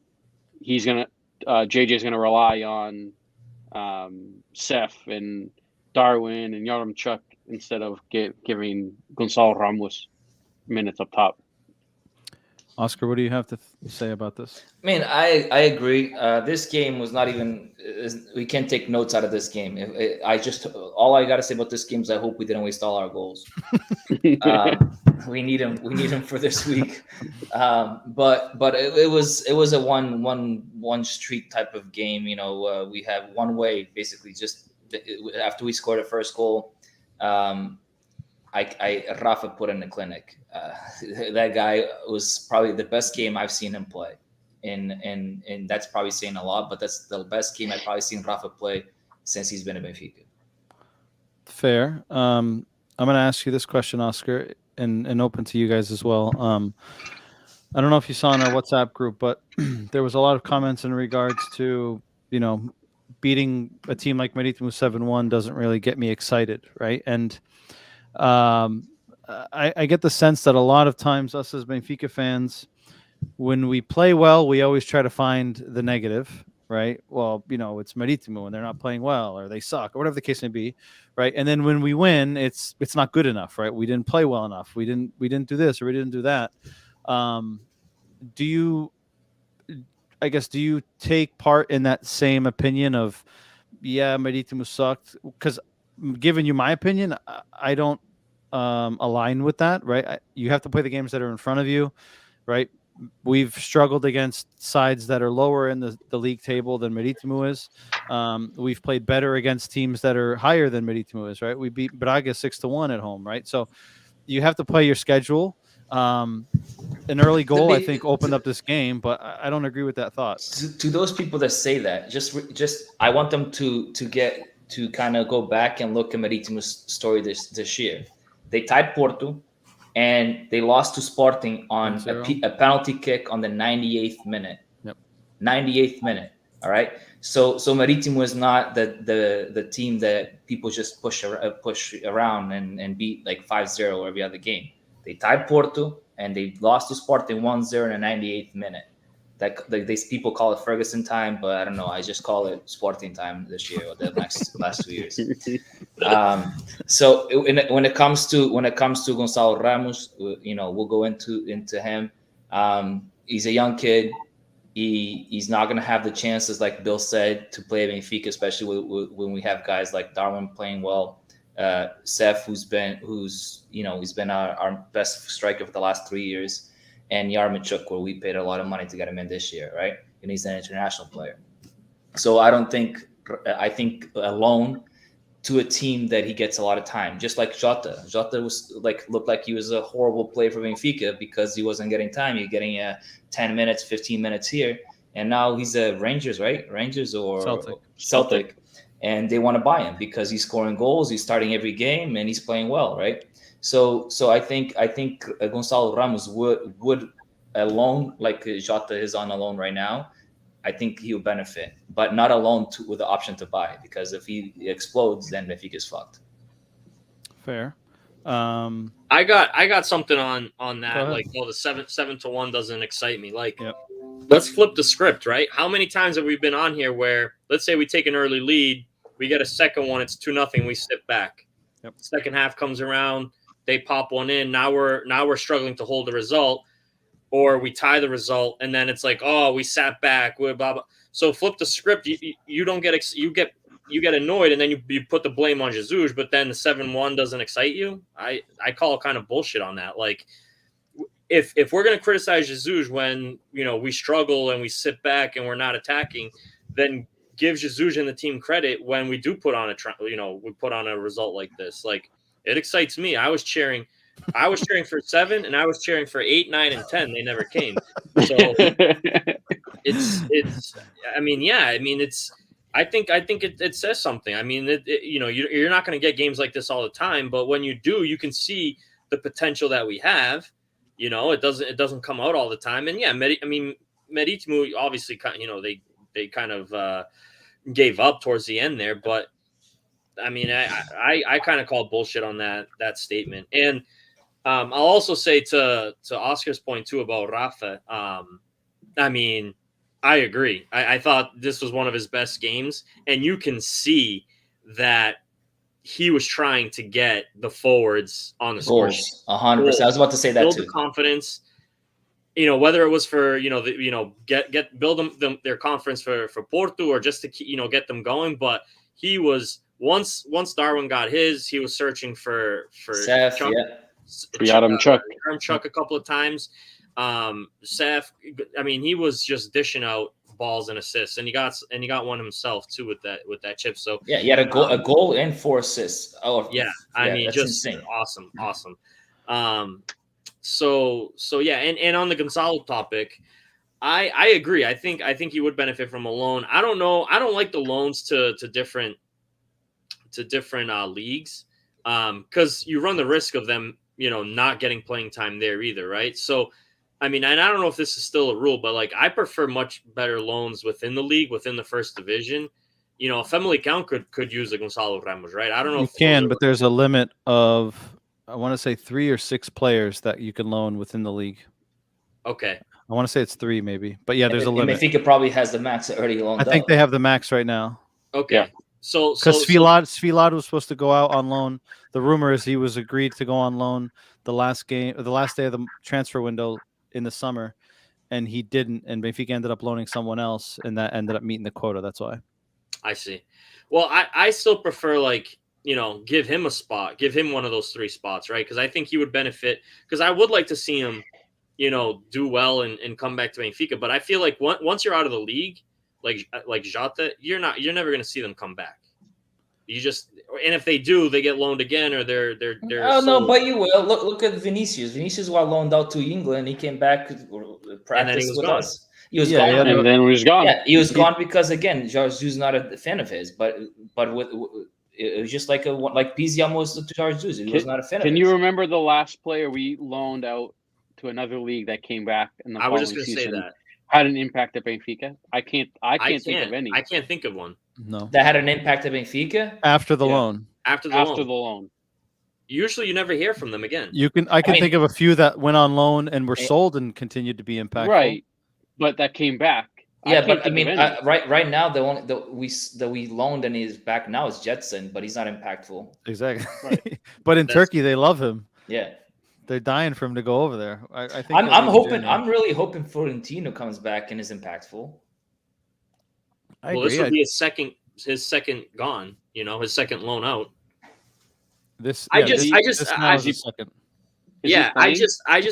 JJ's going to rely on Seth and Darwin and Yaremchuk instead of giving Gonzalo Ramos minutes up top. Oscar, what do you have to say about this? I mean, I agree. This game was not even. We can't take notes out of this game. All I got to say about this game is I hope we didn't waste all our goals. We need him. We need him for this week. But it was a one street type of game. We have one way basically. Just after we scored the first goal, Rafa put in the clinic. That guy was probably the best game I've seen him play, and that's probably saying a lot. But that's the best game I've probably seen Rafa play since he's been at Benfica. Fair. I'm going to ask you this question, Oscar, and open to you guys as well. I don't know if you saw in our WhatsApp group, but there was a lot of comments in regards to beating a team like Marítimo 7-1 doesn't really get me excited, right? And I get the sense that a lot of times us as Benfica fans, when we play well, we always try to find the negative, right? Well, it's Marítimo and they're not playing well or they suck or whatever the case may be, right? And then when we win, it's not good enough, right? We didn't play well enough. We didn't do this or we didn't do that. Do you take part in that same opinion of, yeah, Marítimo sucked? Because giving you my opinion, I don't align with that, right? You have to play the games that are in front of you, right? We've struggled against sides that are lower in the league table than Marítimo is. We've played better against teams that are higher than Marítimo is, right? We beat Braga 6-1 at home, right? So you have to play your schedule. An early goal, I think, opened up this game, but I don't agree with that thought. To those people that say that, just I want them to kind of go back and look at Marítimo's story this year. They tied Porto, and they lost to Sporting on a penalty kick on the 98th minute. Yep. 98th minute. All right. So Marítimo is not the team that people just push around and beat like 5-0 every other game. They tied Porto and they lost to Sporting 1-0 in the 98th minute. That these people call it Ferguson time, but I don't know. I just call it Sporting time this year or the last 2 years. So when it comes to Gonçalo Ramos, we'll go into him. He's a young kid. He's not going to have the chances, like Bill said, to play Benfica, especially when we have guys like Darwin playing well. Seth, who's been our best striker for the last 3 years, and Yaremchuk, where we paid a lot of money to get him in this year, right? And he's an international player. So I think a loan to a team that he gets a lot of time, just like Jota. Jota looked like he was a horrible player for Benfica because he wasn't getting time. You're getting 10 minutes, 15 minutes here, and now he's a Rangers, right? Rangers or Celtic. And they want to buy him because he's scoring goals, he's starting every game, and he's playing well, right? So I think Gonçalo Ramos would alone, like Jota is on a loan right now, I think he'll benefit, but not a loan with the option to buy, because if he explodes, then Benfica's fucked. Fair. I got something on that. Like, the 7-1 doesn't excite me. Like, let's flip the script, right? How many times have we been on here where, let's say we take an early lead, we get a second one, it's 2-0, we sit back. Yep. Second half comes around, they pop one in. Now we're struggling to hold the result, or we tie the result, and then it's like, oh, we sat back. Blah, blah. So flip the script. You don't get you get annoyed, and then you put the blame on Jesus. But then the 7-1 doesn't excite you. I call kind of bullshit on that. Like, if we're gonna criticize Jesus when we struggle and we sit back and we're not attacking, then give Jesus and the team credit when we do put on a result like this. Like, it excites me. I was cheering for 7, and I was cheering for 8, 9, and 10. They never came. So it's. I mean, it's. I think it says something. I mean, you're not going to get games like this all the time, but when you do, you can see the potential that we have. It doesn't come out all the time. And Marítimo obviously, they kind of gave up towards the end there, but I mean, I kind of call bullshit on that statement. And I'll also say to Oscar's point too about Rafa. I mean, I agree. I thought this was one of his best games, and you can see that he was trying to get the forwards on the score sheet. 100%. I was about to say that build too. The confidence. Whether it was for build them their confidence for Porto, or just to get them going, but he was once Darwin got his, he was searching for Seth, Yaremchuk a couple of times. Seth, I mean, he was just dishing out balls and assists, and he got one himself too with that chip. So yeah, he had a goal and 4 assists. Oh yeah, I mean, just insane. Awesome. So yeah, and on the Gonçalo topic, I agree. I think he would benefit from a loan. I don't know. I don't like the loans to different leagues, because you run the risk of them, not getting playing time there either, right? So, I mean, and I don't know if this is still a rule, but like, I prefer much better loans within the league, within the first division. Famalicão could use a Gonçalo Ramos, right? I don't know. You can, but there's a limit of, I want to say 3 or 6 players that you can loan within the league. Okay. I want to say it's 3 maybe, but yeah, there's a limit. Benfica probably has the max already loaned I think they have the max right now. Okay. Yeah. So because Svilad was supposed to go out on loan. The rumor is he was agreed to go on loan the last day of the transfer window in the summer, and he didn't. And Benfica ended up loaning someone else, and that ended up meeting the quota. That's why. I see. Well, I still prefer, like, give him a spot, give him one of those 3 spots, right? Because I think he would benefit. Because I would like to see him, do well and come back to Benfica. But I feel like once you're out of the league, like Jota, you're never going to see them come back. And if they do, they get loaned again, or they're. Oh no, but you will look at Vinicius. Vinicius was loaned out to England. He came back, practice with gone. us. He was gone, and then he was gone. Yeah, he was gone because again, Jorge Jesus not a fan of his. But with it was just like Pizzi almost to Jorge Jesus. He was not a fan of his. Can you remember the last player we loaned out to another league that came back in the I was following just going to say season, that. had an impact at Benfica? I can't think of any. I can't think of one. No. that had an impact at Benfica? After the loan. After the loan. Usually you never hear from them again. I can think of a few that went on loan and were sold and continued to be impactful. Right. But that came back. Yeah, but I mean, right now the one that we loaned and he's back now is Jetson, but he's not impactful. Exactly. Right. But in Turkey, they love him. Yeah, they're dying for him to go over there. I think I'm really hoping Florentino comes back and is impactful. This would be his second gone. His second loan out. I just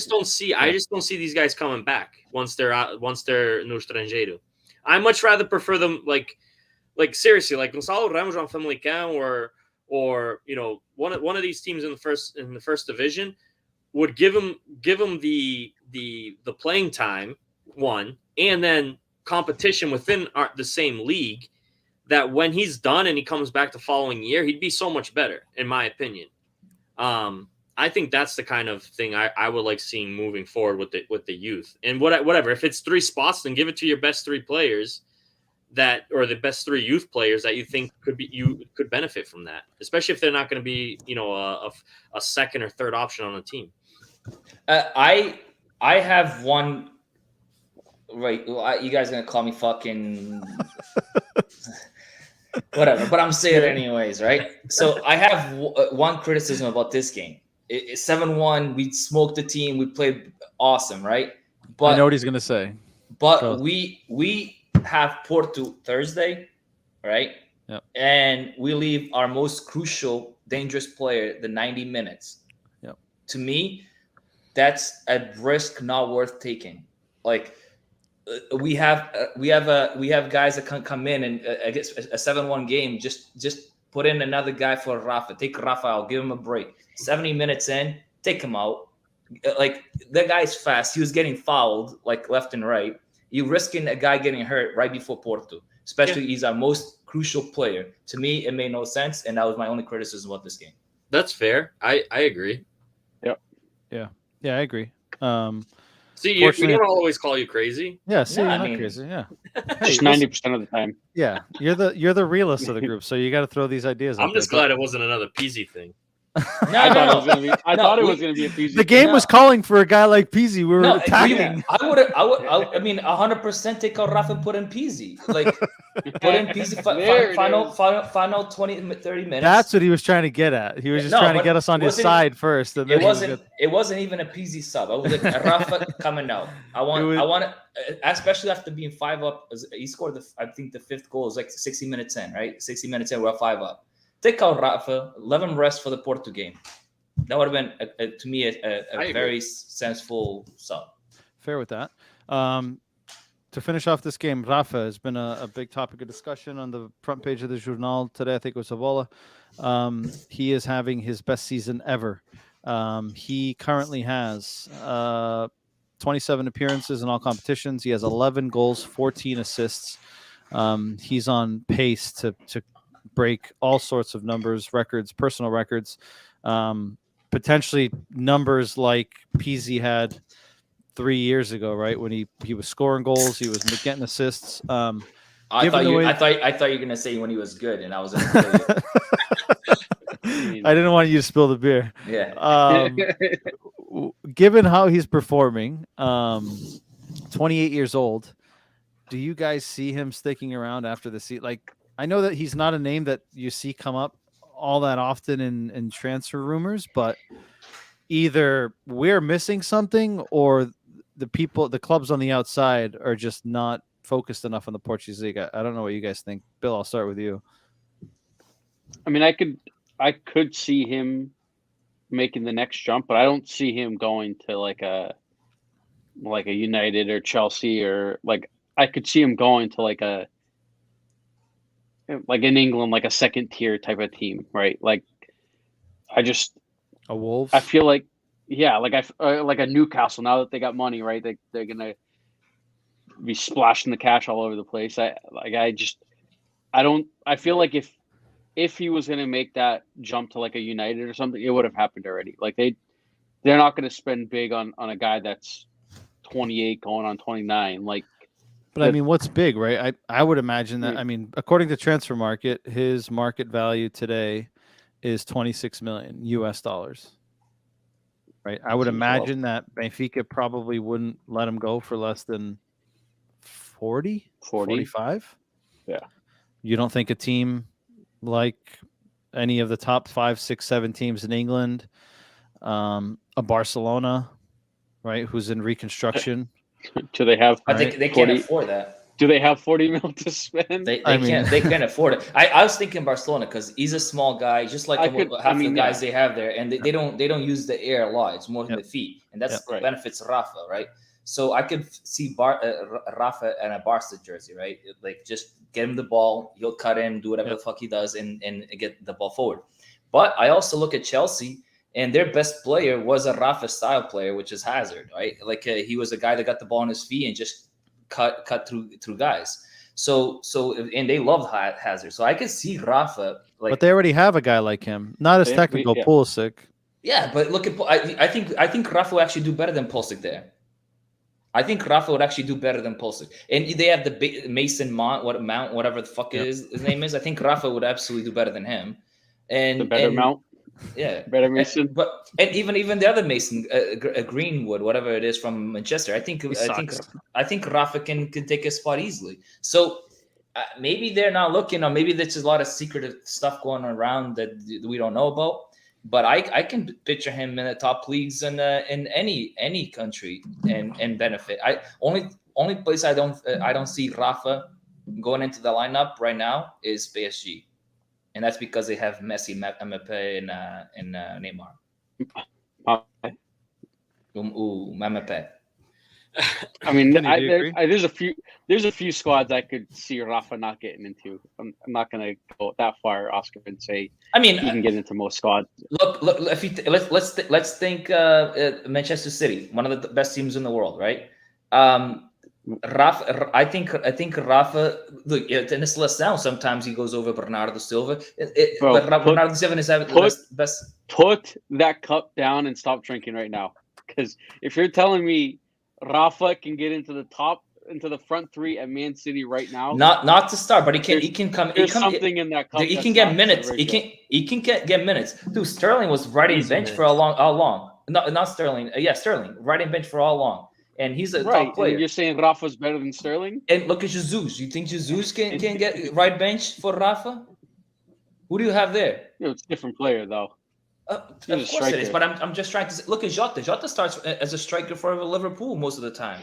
don't see. Yeah. I just don't see these guys coming back once they're out. Once they're no estrangeiro. I much rather prefer them like seriously, like Gonçalo Ramos on Famalicão or one of these teams in the first division would give him the playing time and then competition within the same league. That when he's done and he comes back the following year, he'd be so much better, in my opinion. I think that's the kind of thing I would like seeing moving forward with the youth. And whatever, if it's 3 spots, then give it to your best 3 players or the best 3 youth players that you think could benefit from that, especially if they're not going to be a second or third option on the team. I have one. Right, you guys are gonna call me fucking whatever, but I'm saying it anyways, right? So I have one criticism about this game. It's 7-1. We smoked the team. We played awesome, right? But I know what he's gonna say. But we have Porto Thursday, right? Yep. And we leave our most crucial, dangerous player the 90 minutes. Yep. To me, that's a risk not worth taking. Like. We have guys that can come in and against a 7-1 game. Just put in another guy for Rafa. Take Rafa out. Give him a break. 70 minutes in, take him out. Like that guy's fast. He was getting fouled like left and right. You're risking a guy getting hurt right before Porto. Especially he's our most crucial player. To me, it made no sense, and that was my only criticism about this game. That's fair. I agree. Yep. Yeah, I agree. See, we don't always call you crazy. Yeah, see, you're not crazy. Yeah, just 90% of the time. Yeah, you're the realist of the group, so you got to throw these ideas. I'm just glad it wasn't another Pizzi thing. I thought it was going to be a Pizzi. The game was calling for a guy like Pizzi. We were attacking. I would. 100% take out Rafa and put in Pizzi. Like put in Pizzi. Final 20-30 minutes. That's what he was trying to get at. He was just trying to get us on his side first. And it wasn't even a Pizzi sub. I was like Rafa coming out. I want especially after being 5 up. He scored I think the 5th goal was like 60 minutes in, right? 60 minutes in, we're 5 up. Take out Rafa, let him rest for the Porto game. That would have been, to me, a very sensible sub. Fair with that. To finish off this game, Rafa has been a big topic of discussion on the front page of the Journal today. I think it was Savola. He is having his best season ever. He currently has 27 appearances in all competitions. He has 11 goals, 14 assists. He's on pace to break all sorts of records, personal records, potentially numbers like Pizzi had 3 years ago, right? When he was scoring goals, he was getting assists. I thought you were gonna say when he was good, and I was. I didn't want you to spill the beer. Yeah. Given how he's performing, 28 years old, do you guys see him sticking around after the season? Like, I know that he's not a name that you see come up all that often in transfer rumors, but either we're missing something or the clubs on the outside are just not focused enough on the Portuguese league. I don't know what you guys think. Bill, I'll start with you. I mean, I I could see him making the next jump, but I don't see him going to like a United or Chelsea, or like I could see him going to like in England, like a second tier type of team, right? Like A Wolves. I feel like like a Newcastle, now that they got money, right? They're gonna be splashing the cash all over the place. I feel like if he was gonna make that jump to like a United or something, it would have happened already. Like they're not gonna spend big on a guy that's 28 going on 29. Like, But I mean, what's big, right? I would imagine that. I mean, according to Transfer Market, his market value today is $26 million US, right? I would imagine that Benfica probably wouldn't let him go for less than 45. Yeah. You don't think a team like any of the top 5, 6, 7 teams in England, a Barcelona, right, who's in reconstruction? Do they have? I think they can't afford that. Do they have 40 mil to spend? They can't afford it. I was thinking Barcelona because he's a small guy, just like half the guys they have there, and they don't use the air a lot. It's more the feet, and that's benefits Rafa, right? So I could see Rafa and a Barca jersey, right? Like just get him the ball, he'll cut in, do whatever the fuck he does, and get the ball forward. But I also look at Chelsea, and their best player was a Rafa style player, which is Hazard, right? Like he was a guy that got the ball on his feet and just cut through guys. So and they loved Hazard. So I could see Rafa but they already have a guy like him, not as technical, Pulisic. Yeah, but look at I think Rafa would actually do better than Pulisic there. I think Rafa would actually do better than Pulisic. And they have the Mason Mount, whatever the fuck his name is. I think Rafa would absolutely do better than him. And the better Mount. Yeah, better Mason. And even the other Mason, Greenwood, whatever it is from Manchester, I think Rafa can take a spot easily. So maybe they're not looking, or maybe there's a lot of secretive stuff going around that we don't know about. But I can picture him in the top leagues in any country and benefit. Only place I don't see Rafa going into the lineup right now is PSG. And that's because they have Messi, Mbappe, and Neymar. Mbappe. I mean, there's a few squads I could see Rafa not getting into. I'm not going to go that far, Oscar, and say he can get into most squads. Look. If let's think Manchester City, one of the best teams in the world, right? Rafa, I think Rafa. Look, in this list now, sometimes he goes over Bernardo Silva. But Bernardo Silva is the best. Put that cup down and stop drinking right now, because if you're telling me Rafa can get into the front three at Man City right now, not to start, but he can come. There's something in that cup. He can get minutes. He can get minutes. Dude, Sterling was riding bench for how long? No, not Sterling. Sterling riding bench for how long? And he's a top player. And you're saying Rafa's better than Sterling? And look at Jesus. You think Jesus can get right bench for Rafa? Who do you have there? It's a different player, though. Of course it is, but I'm just trying to look at Jota. Jota starts as a striker for Liverpool most of the time,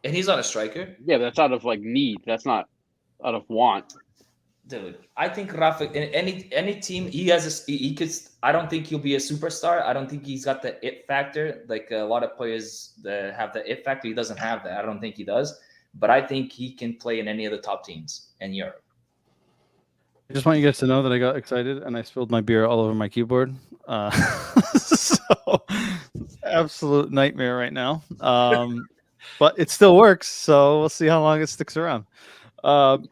and he's not a striker. Yeah, that's out of need. That's not out of want. Dude, I think Rafa in any team he could. I don't think he'll be a superstar. I don't think he's got the it factor like a lot of players that have the it factor. He doesn't have that. I don't think he does. But I think he can play in any of the top teams in Europe. I just want you guys to know that I got excited and I spilled my beer all over my keyboard. So absolute nightmare right now. But it still works, so we'll see how long it sticks around.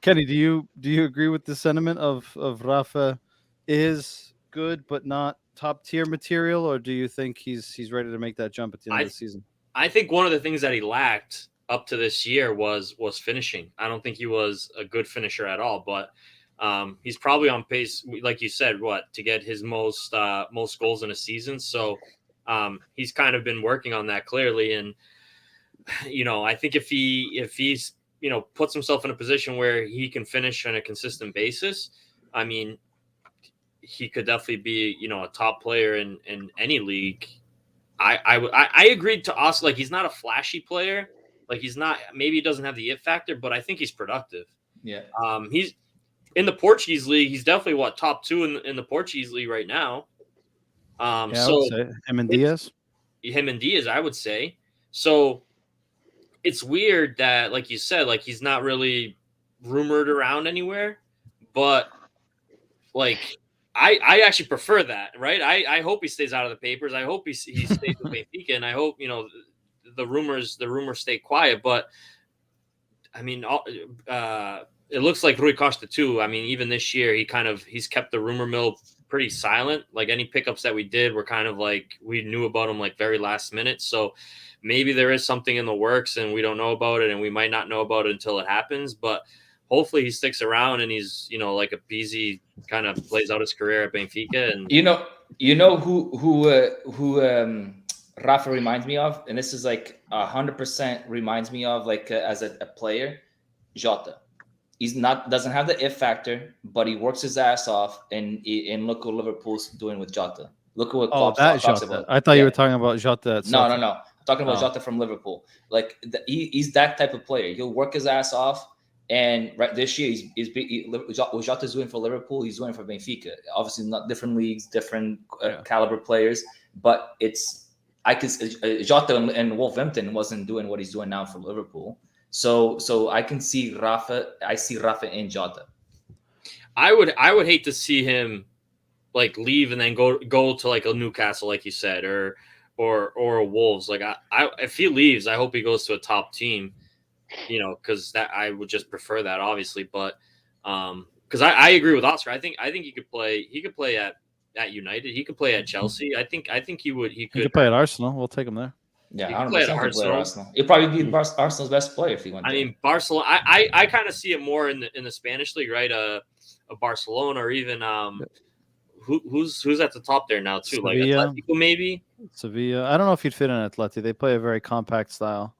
Kenny, do you agree with the sentiment of Rafa is good but not top tier material, or do you think he's ready to make that jump at the end of the season? I think one of the things that he lacked up to this year was finishing. I don't think he was a good finisher at all, but he's probably on pace, like you said, to get his most goals in a season. So he's kind of been working on that clearly, and I think if he's puts himself in a position where he can finish on a consistent basis, I mean, he could definitely be, a top player in any league. I agreed to us. Like, he's not a flashy player. Like, maybe he doesn't have the it factor, but I think he's productive. Yeah. in the Portuguese league, he's definitely top 2 in the Portuguese league right now. Yeah, I So would say him and Diaz. him and Diaz, I would say. So it's weird that, like you said, like he's not really rumored around anywhere, but like I actually prefer that, right? I hope he stays out of the papers. I hope he stays with Benfica, and I hope the rumors stay quiet. But I mean, it looks like Rui Costa too. I mean, even this year, he's kept the rumor mill pretty silent. Like any pickups that we did were kind of like we knew about them like very last minute. So maybe there is something in the works and we don't know about it, and we might not know about it until it happens. But hopefully he sticks around and he's like a Beezy kind of plays out his career at Benfica. And who Rafa reminds me of, and this is like 100% reminds me of like as a player, Jota. He's doesn't have the if factor, but he works his ass off, and look what Liverpool's doing with Jota. Look at what Klopp talks about. I thought you were talking about Jota. No. I'm talking about Jota from Liverpool. Like he's that type of player. He'll work his ass off. And right this year, what Jota's doing for Liverpool, he's doing for Benfica. Obviously, not different leagues, different caliber players, but Jota and Wolverhampton wasn't doing what he's doing now for Liverpool. So I can see Rafa. I see Rafa and Jota. I would hate to see him like leave and then go to like a Newcastle, like you said, or a Wolves. Like if he leaves, I hope he goes to a top team. Because that I would just prefer that, obviously. But because I agree with Oscar. I think he could play. He could play at United. He could play at Chelsea. I think he would. He could play at Arsenal. We'll take him there. Yeah, I don't know. Arsenal. He'll probably be Arsenal's best player if he went there. I mean, Barcelona. I kind of see it more in the Spanish league, right? A Barcelona, or even who's at the top there now too, Sevilla. Like Atletico maybe. Sevilla. I don't know if he'd fit in Atleti. They play a very compact style.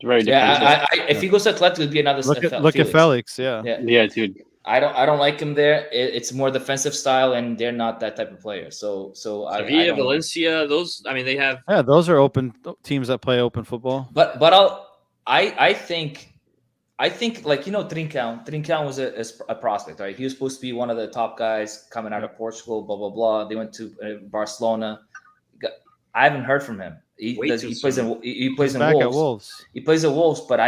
Very different. If he goes to Atletico, it'd be another. Look at Felix. Yeah, dude. I don't like him there. It's more defensive style, and they're not that type of player. So Sevilla, Valencia, those. I mean, they have. Yeah, those are open teams that play open football. But I think like Trincão was a prospect, right? He was supposed to be one of the top guys coming out of Portugal. Blah blah blah. They went to Barcelona. I haven't heard from him. He plays in Wolves. He plays at Wolves, but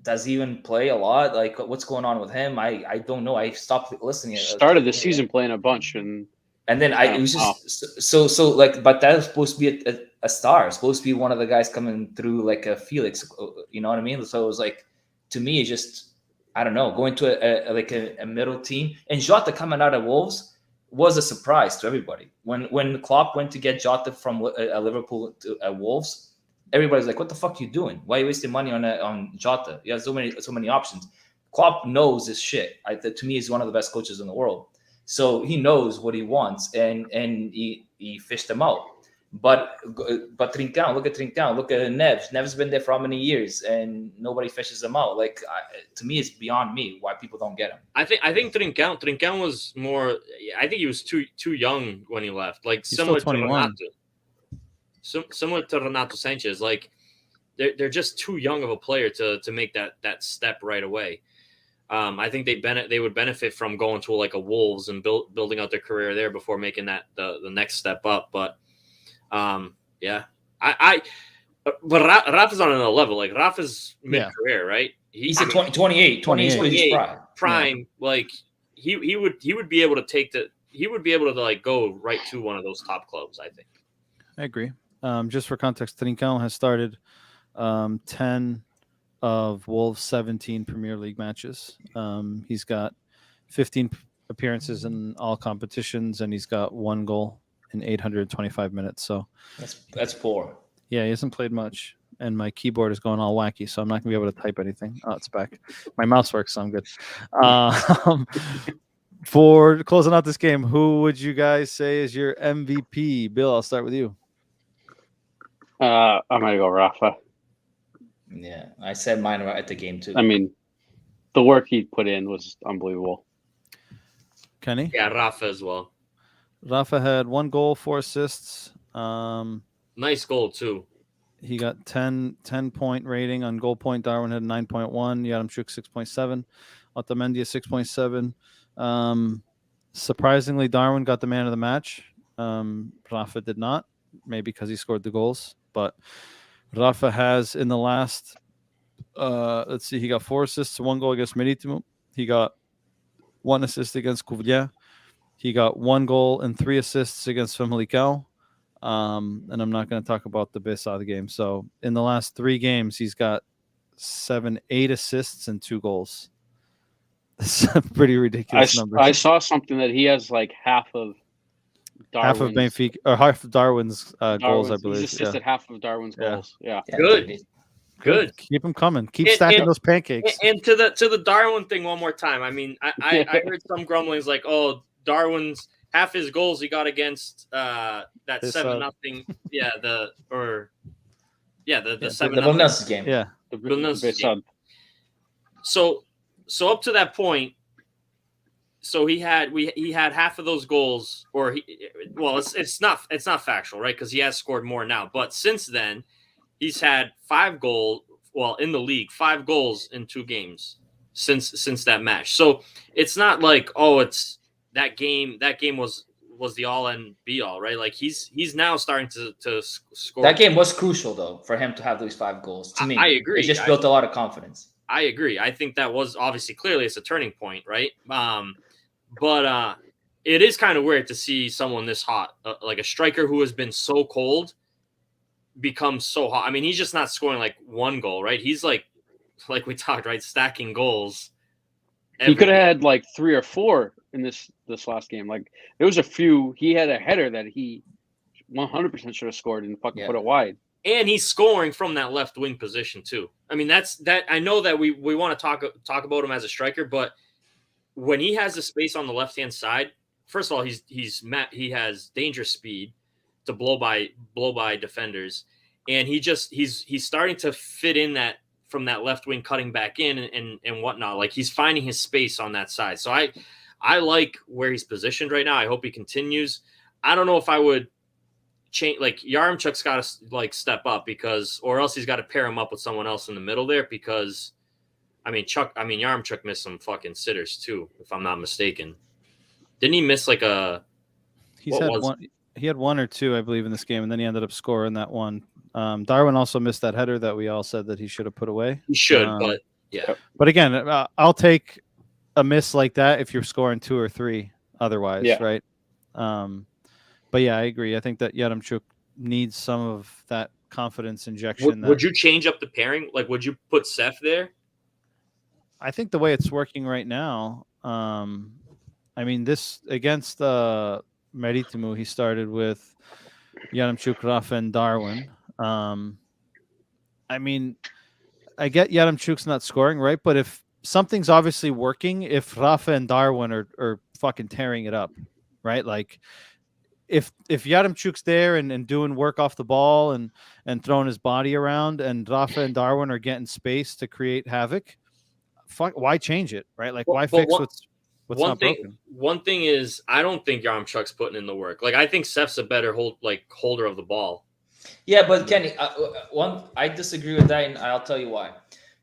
does he even play a lot? Like, what's going on with him? I don't know. I stopped listening. Started the season playing a bunch, and then it was just so like. But that was supposed to be a star. It's supposed to be one of the guys coming through, like a Felix. You know what I mean? So it was like, to me, it's just I don't know, going to a middle team, and Jota coming out of Wolves was a surprise to everybody. When Klopp went to get Jota from Liverpool to Wolves, everybody's like, "What the fuck are you doing? Why are you wasting money on Jota? You have so many options." Klopp knows his shit. To me, he's one of the best coaches in the world. So he knows what he wants, and he fished him out. But Trincão, look at Trincão, look at Neves. Neves been there for how many years, and nobody fishes him out. Like to me, it's beyond me why people don't get him. I think Trincão was more. I think he was too young when he left. Like He's similar still to 21. Renato. Similar to Renato Sanchez. Like they're just too young of a player to make that step right away. I think they would benefit from going to like a Wolves and building out their career there before making the next step up. But yeah, but Rafa's on another level. Like Rafa's mid-career, right? He's at 28 prime. Yeah. Like he would be able to like go right to one of those top clubs. I think. I agree. Just for context, Trincão has started 10 of Wolves' 17 Premier League matches. He's got 15 appearances in all competitions, and he's got 1 goal in 825 minutes. So that's poor. Yeah, he hasn't played much, and my keyboard is going all wacky, so I'm not gonna be able to type anything. Oh, it's back. My mouse works, so I'm good. For closing out this game, who would you guys say is your MVP? Bill, I'll start with you. I'm gonna go Rafa. Yeah, I said mine at the game too. I mean, the work he put in was unbelievable. Kenny? Yeah, Rafa as well. Rafa had 1 goal, 4 assists. Nice goal too. He got 10 point rating on goal point. Darwin had 9.1. Yadamchuk 6.7. Otamendi at 6.7. Surprisingly, Darwin got the man of the match. Rafa did not, maybe because he scored the goals. But Rafa has in the last, let's see, he got 4 assists, 1 goal against Marítimo. He got 1 assist against Covilhã. He got 1 goal and 3 assists against Famalicão. And I'm not going to talk about the Bessade game. So in the last 3 games, he's got 8 assists and 2 goals. That's a pretty ridiculous number. I saw something that he has like half of Benfica or half of Darwin's goals, I believe. He's assisted half of Darwin's goals. Yeah. Good. Keep them coming. Keep stacking those pancakes. And to the Darwin thing one more time. I mean, I heard some grumblings like, oh, Darwin's half his goals he got against that 7-0. Yeah, the 7-0 game. Yeah, the Vilnius game. So up to that point, so he had half of those goals, or it's not factual, right? Because he has scored more now. But since then, he's had 5 goals. Well, in the league, 5 goals in 2 games since that match. So it's not like, oh, it's that game. That game was the all and be all, right? Like he's now starting to score. That game was crucial though for him to have those 5 goals. To me, I agree. It just built a lot of confidence. I agree. I think that was obviously clearly it's a turning point, right? But it is kind of weird to see someone this hot, like a striker who has been so cold, become so hot. I mean, he's just not scoring like 1 goal, right? He's like we talked, right? Stacking goals. He could have had like 3 or 4 in this last game. Like there was a few. He had a header that he 100% should have scored and fucking put it wide. And he's scoring from that left wing position too. I mean, that's that. I know that we want to talk about him as a striker, but when he has the space on the left hand side, first of all, he has dangerous speed to blow by defenders, and he's starting to fit in that from that left wing, cutting back in and whatnot. Like he's finding his space on that side. So I like where he's positioned right now. I hope he continues. I don't know if I would change, like Yaremchuk's got to like step up or else he's got to pair him up with someone else in the middle there because Yaremchuk missed some fucking sitters too, if I'm not mistaken. Didn't he miss like a? He had 1 or 2, I believe, in this game, and then he ended up scoring that one. Darwin also missed that header that we all said that he should have put away. He should, but yeah. But again, I'll take a miss like that if you're scoring 2 or 3 otherwise, right? But yeah, I agree. I think that Yaremchuk needs some of that confidence injection. Would you change up the pairing? Like, would you put Seth there? I think the way it's working right now, I mean, this against Marítimo, he started with Yaremchuk, Rafa, and Darwin. I mean, I get Yaremchuk's not scoring, right? But if something's obviously working, if Rafa and Darwin are fucking tearing it up, right? Like, if Yaremchuk's there and doing work off the ball and throwing his body around, and Rafa and Darwin are getting space to create havoc, why change it, right? Like, why fix what's not broken? One thing is, I don't think Yaremchuk's putting in the work. Like, I think Seth's a better holder of the ball. Yeah, but Kenny, I disagree with that, and I'll tell you why.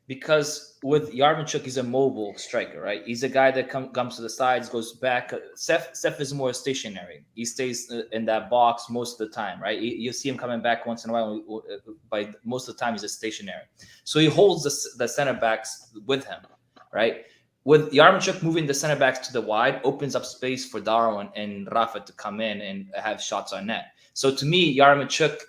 Because with Yaremchuk, he's a mobile striker, right? He's a guy that comes to the sides, goes back. Seth is more stationary. He stays in that box most of the time, right? You see him coming back once in a while. By most of the time, he's just stationary. So he holds the center backs with him, right? With Yaremchuk moving the center backs to the wide, opens up space for Darwin and Rafa to come in and have shots on net. So to me, Yaremchuk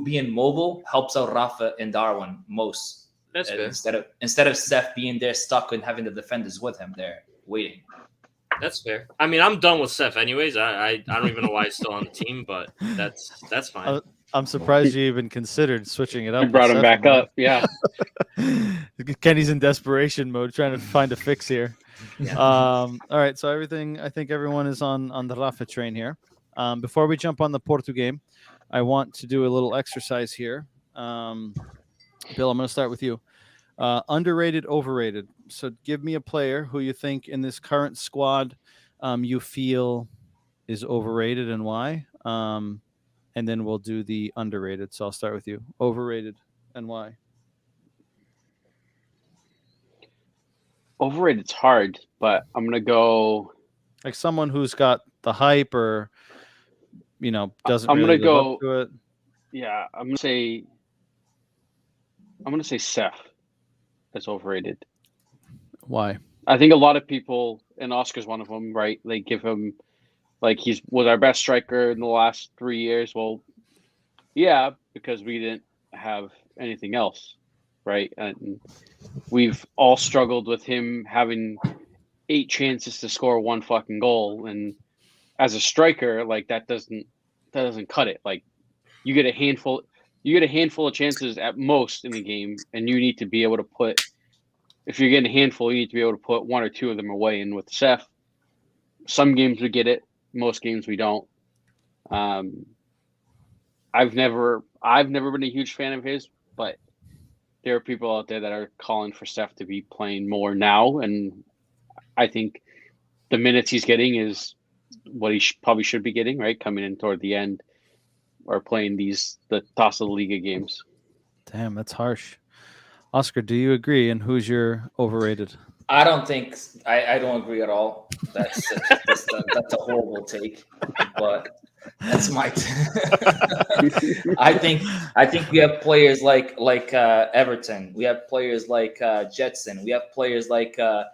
being mobile helps out Rafa and Darwin most. That's fair. Instead of Seth being there stuck and having the defenders with him there waiting. That's fair. I mean, I'm done with Seth anyways. I don't even know why he's still on the team, but that's fine. I'm surprised you even considered switching it up. You brought him back up, yeah. Kenny's in desperation mode, trying to find a fix here. Yeah. All right, so I think everyone is on the Rafa train here. Before we jump on the Porto game, I want to do a little exercise here. Bill, I'm going to start with you. Underrated, overrated. So give me a player who you think in this current squad you feel is overrated and why. And then we'll do the underrated. So I'll start with you. Overrated and why? Overrated's hard, but I'm gonna go. Like someone who's got the hype or, doesn't I'm really gonna live up go. to it. Yeah, I'm gonna say Seth is overrated. Why? I think a lot of people, and Oscar's one of them, right? They give him like he was our best striker in the last 3 years. Well, yeah, because we didn't have anything else, right? And we've all struggled with him having 8 chances to score 1 fucking goal, and as a striker, like that doesn't cut it. Like you get a handful of chances at most in the game, and you need to be able to put. If you're getting a handful, you need to be able to put 1 or 2 of them away. And with Seth, some games we get it, most games we don't. I've never been a huge fan of his, but there are people out there that are calling for Seth to be playing more now, and I think the minutes he's getting is what he probably should be getting, right? Coming in toward the end or playing the Taça da Liga games. Damn, that's harsh. Oscar, do you agree? And who's your overrated? I don't think I don't agree at all. That's a horrible take, but that's my. I think we have players like Everton. We have players like Jetson. We have players like. I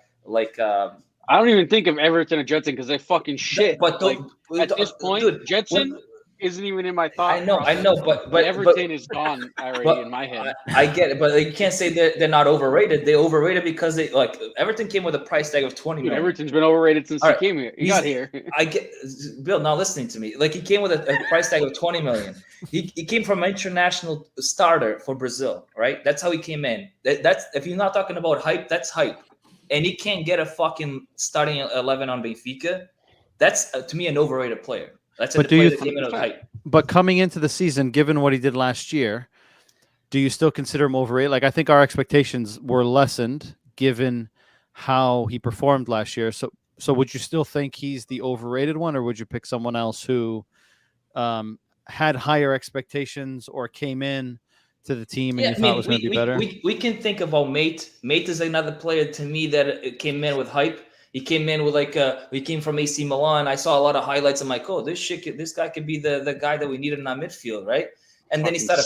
don't even think of Everton or Jetson because they fucking shit. But like, at this point, dude, Jetson isn't even in my thought. I know, but Everton is gone already in my head. I get it, but you can't say they're not overrated. They overrated because they Everton came with a price tag of 20 million. Everton's been overrated since he came here. He got here. I get Bill not listening to me. Like he came with a price tag of 20 million. He came from an international starter for Brazil, right? That's how he came in. That's if you're not talking about hype, that's hype. And he can't get a fucking starting 11 on Benfica. That's to me an overrated player. That's a player that came in with hype. But coming into the season, given what he did last year, do you still consider him overrated? Like I think our expectations were lessened given how he performed last year. So would you still think he's the overrated one, or would you pick someone else who had higher expectations or came in to the team and you thought was going to be better? We can think about Mate. Mate is another player to me that came in with hype. He came in with he came from AC Milan. I saw a lot of highlights. I'm like, oh, this guy could be the guy that we need in our midfield, right? And then he started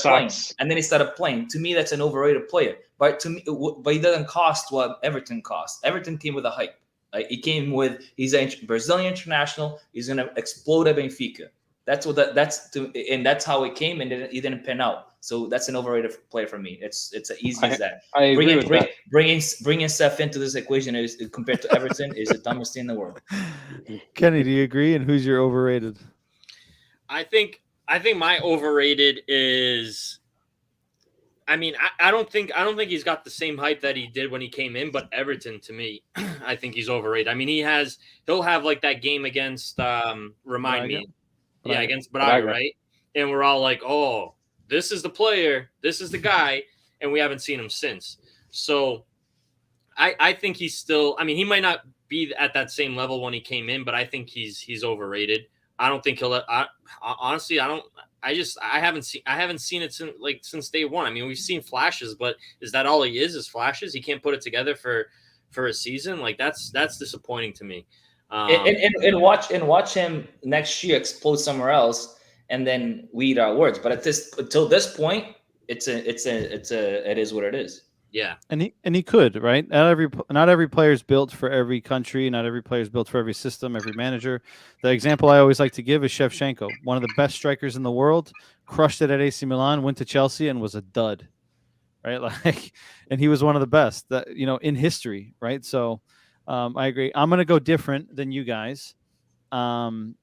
playing. To me, that's an overrated player. But he doesn't cost what Everton cost. Everton came with a hype. He came with he's a Brazilian international. He's gonna explode at Benfica. And that's how it came, and he didn't pan out. So that's an overrated player for me. It's as easy as that. I agree with that. Bringing Seth into this equation is compared to Everton is the dumbest thing in the world. Kenny, do you agree? And who's your overrated? I think my overrated is. I mean, I don't think he's got the same hype that he did when he came in, but Everton to me, I think he's overrated. I mean, he'll have like that game against against Braga, right? And we're all like, oh, this is the player, this is the guy, and we haven't seen him since. So I think he's still, I mean, he might not be at that same level when he came in, but I think he's overrated. I don't think honestly, I haven't seen it since day one. I mean, we've seen flashes, but is that all he is flashes? He can't put it together for a season. Like that's disappointing to me. And watch him next year explode somewhere else, and then we eat our words. But until this point, it is what it is. Yeah, and he could, right? Not every player is built for every country. Not every player is built for every system, every manager. The example I always like to give is Shevchenko, one of the best strikers in the world, crushed it at AC Milan, went to Chelsea, and was a dud, right? And he was one of the best that in history, right? So. I agree. I'm going to go different than you guys. I'm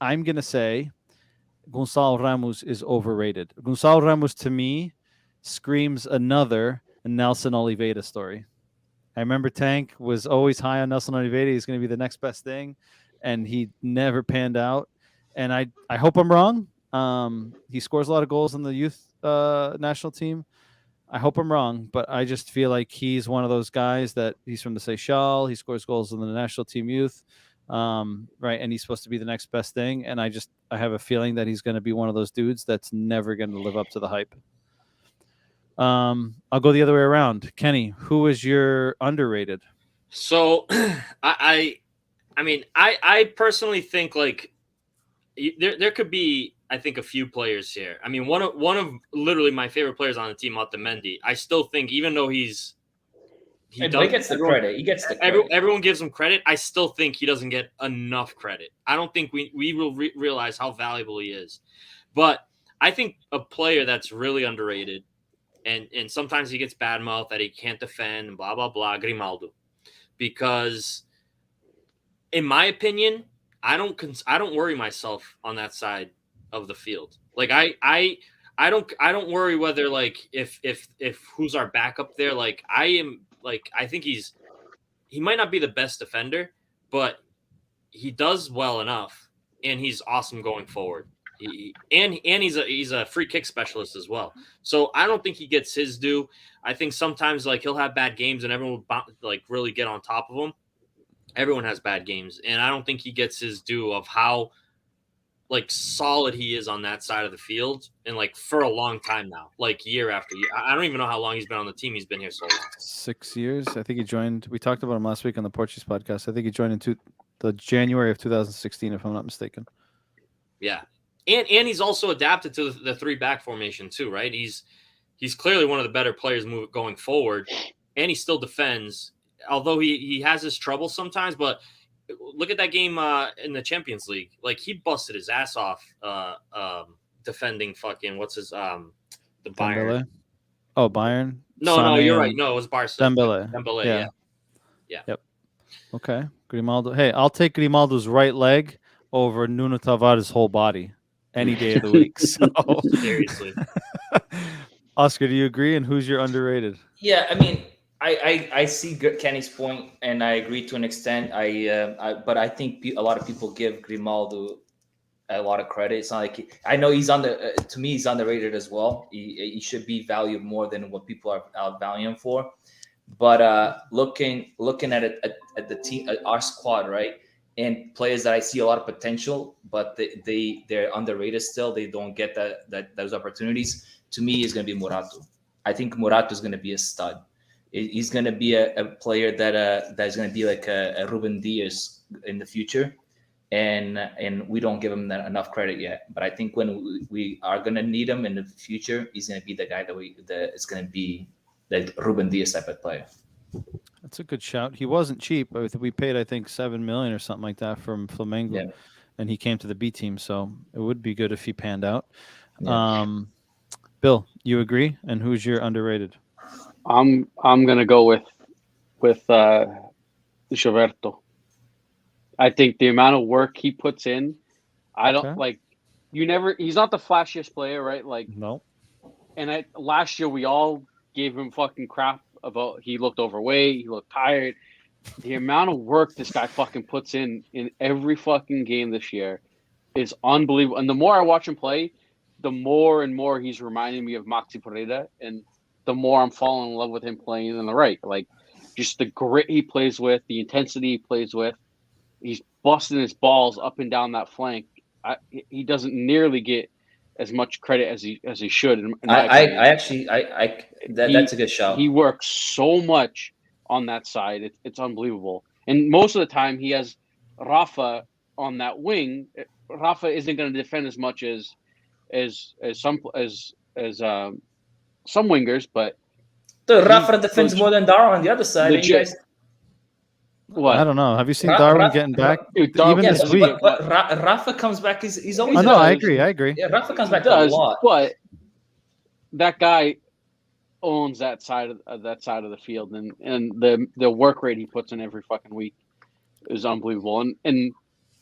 going to say Gonçalo Ramos is overrated. Gonçalo Ramos, to me, screams another Nelson Oliveira story. I remember Tank was always high on Nelson Oliveira. He's going to be the next best thing, and he never panned out. And I hope I'm wrong. He scores a lot of goals on the youth national team. I hope I'm wrong, but I just feel like he's one of those guys that he's from the Seychelles. He scores goals in the national team youth, right? And he's supposed to be the next best thing. And I have a feeling that he's going to be one of those dudes that's never going to live up to the hype. I'll go the other way around. Kenny, who is your underrated? So I mean, I personally think like there could be, I think, a few players here. I mean, one of literally my favorite players on the team, Otamendi. I still think, even though he But he gets the credit. He gets the credit. everyone gives him credit. I still think he doesn't get enough credit. I don't think we will realize how valuable he is. But I think a player that's really underrated, and sometimes he gets bad mouth that he can't defend and blah blah blah, Grimaldo, because in my opinion, I don't worry myself on that side of the field. Like I don't worry whether like if who's our backup there. Like I think he might not be the best defender, but he does well enough, and he's awesome going forward. He's a free kick specialist as well. So I don't think he gets his due. I think sometimes like he'll have bad games and everyone will like really get on top of him. Everyone has bad games, and I don't think he gets his due of how like solid he is on that side of the field, and like for a long time now, like year after year. I don't even know how long he's been on the team. He's been here so long. 6 years. I think he joined. We talked about him last week on the Portuguese podcast. I think he joined in the January of 2016, if I'm not mistaken. Yeah, and he's also adapted to the 3-back formation too, right? He's clearly one of the better players going forward, and he still defends. Although he has his trouble sometimes, but look at that game in the Champions League. Like he busted his ass off defending fucking what's his the Bayern. Dembele? Oh, Bayern. No, you're right. No, it was Barca. Dembele. Yeah. Yep. Okay, Grimaldo. Hey, I'll take Grimaldo's right leg over Nuno Tavares' whole body any day of the week. So seriously, Oscar, do you agree? And who's your underrated? Yeah, I mean, I see Kenny's point, and I agree to an extent. But I think a lot of people give Grimaldo a lot of credit. It's not like I know he's to me, he's underrated as well. He should be valued more than what people are valuing him for. But looking at it at the team, at our squad, right, and players that I see a lot of potential, but they're underrated still. They don't get those opportunities. To me, is going to be Morato. I think Morato is going to be a stud. He's going to be a player that's going to be like a Ruben Dias in the future, and we don't give him enough credit yet. But I think when we are going to need him in the future, he's going to be the guy that is going to be the Ruben Dias type of player. That's a good shout. He wasn't cheap. We paid, I think, $7 million or something like that from Flamengo, and he came to the B team. So it would be good if he panned out. Yeah. Bill, you agree? And who's your underrated? I'm gonna go with Gilberto. I think the amount of work he puts in, I don't like. He's not the flashiest player, right? Like no. And last year we all gave him fucking crap about he looked overweight, he looked tired. The amount of work this guy fucking puts in every fucking game this year is unbelievable. And the more I watch him play, the more and more he's reminding me of Maxi Pereira, and the more I'm falling in love with him playing on the right. Like, just the grit he plays with, the intensity he plays with. He's busting his balls up and down that flank. He doesn't nearly get as much credit as he should. That's a good shout. He works so much on that side. It's unbelievable. And most of the time he has Rafa on that wing. Rafa isn't going to defend as much as some wingers, but Rafa defends more than Darwin on the other side. What? I don't know. Have you seen Darwin getting back? Dude, even this week. But Rafa comes back. He's always. No, I agree. Yeah, Rafa comes back a lot. But that guy owns that side of the field, and the work rate he puts in every fucking week is unbelievable. And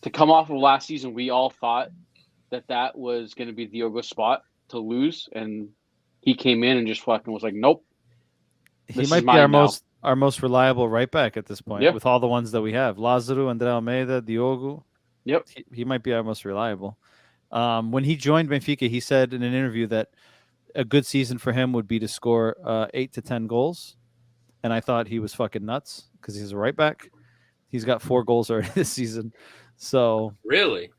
to come off of last season, we all thought that was going to be Diogo's spot to lose, and he came in and just fucking was like, nope. He might be our most reliable right back at this point, with all the ones that we have. Lázaro, André Almeida, Diogo. Yep. He might be our most reliable. When he joined Benfica, he said in an interview that a good season for him would be to score 8 to 10 goals. And I thought he was fucking nuts because he's a right back. He's got 4 goals already this season. So really?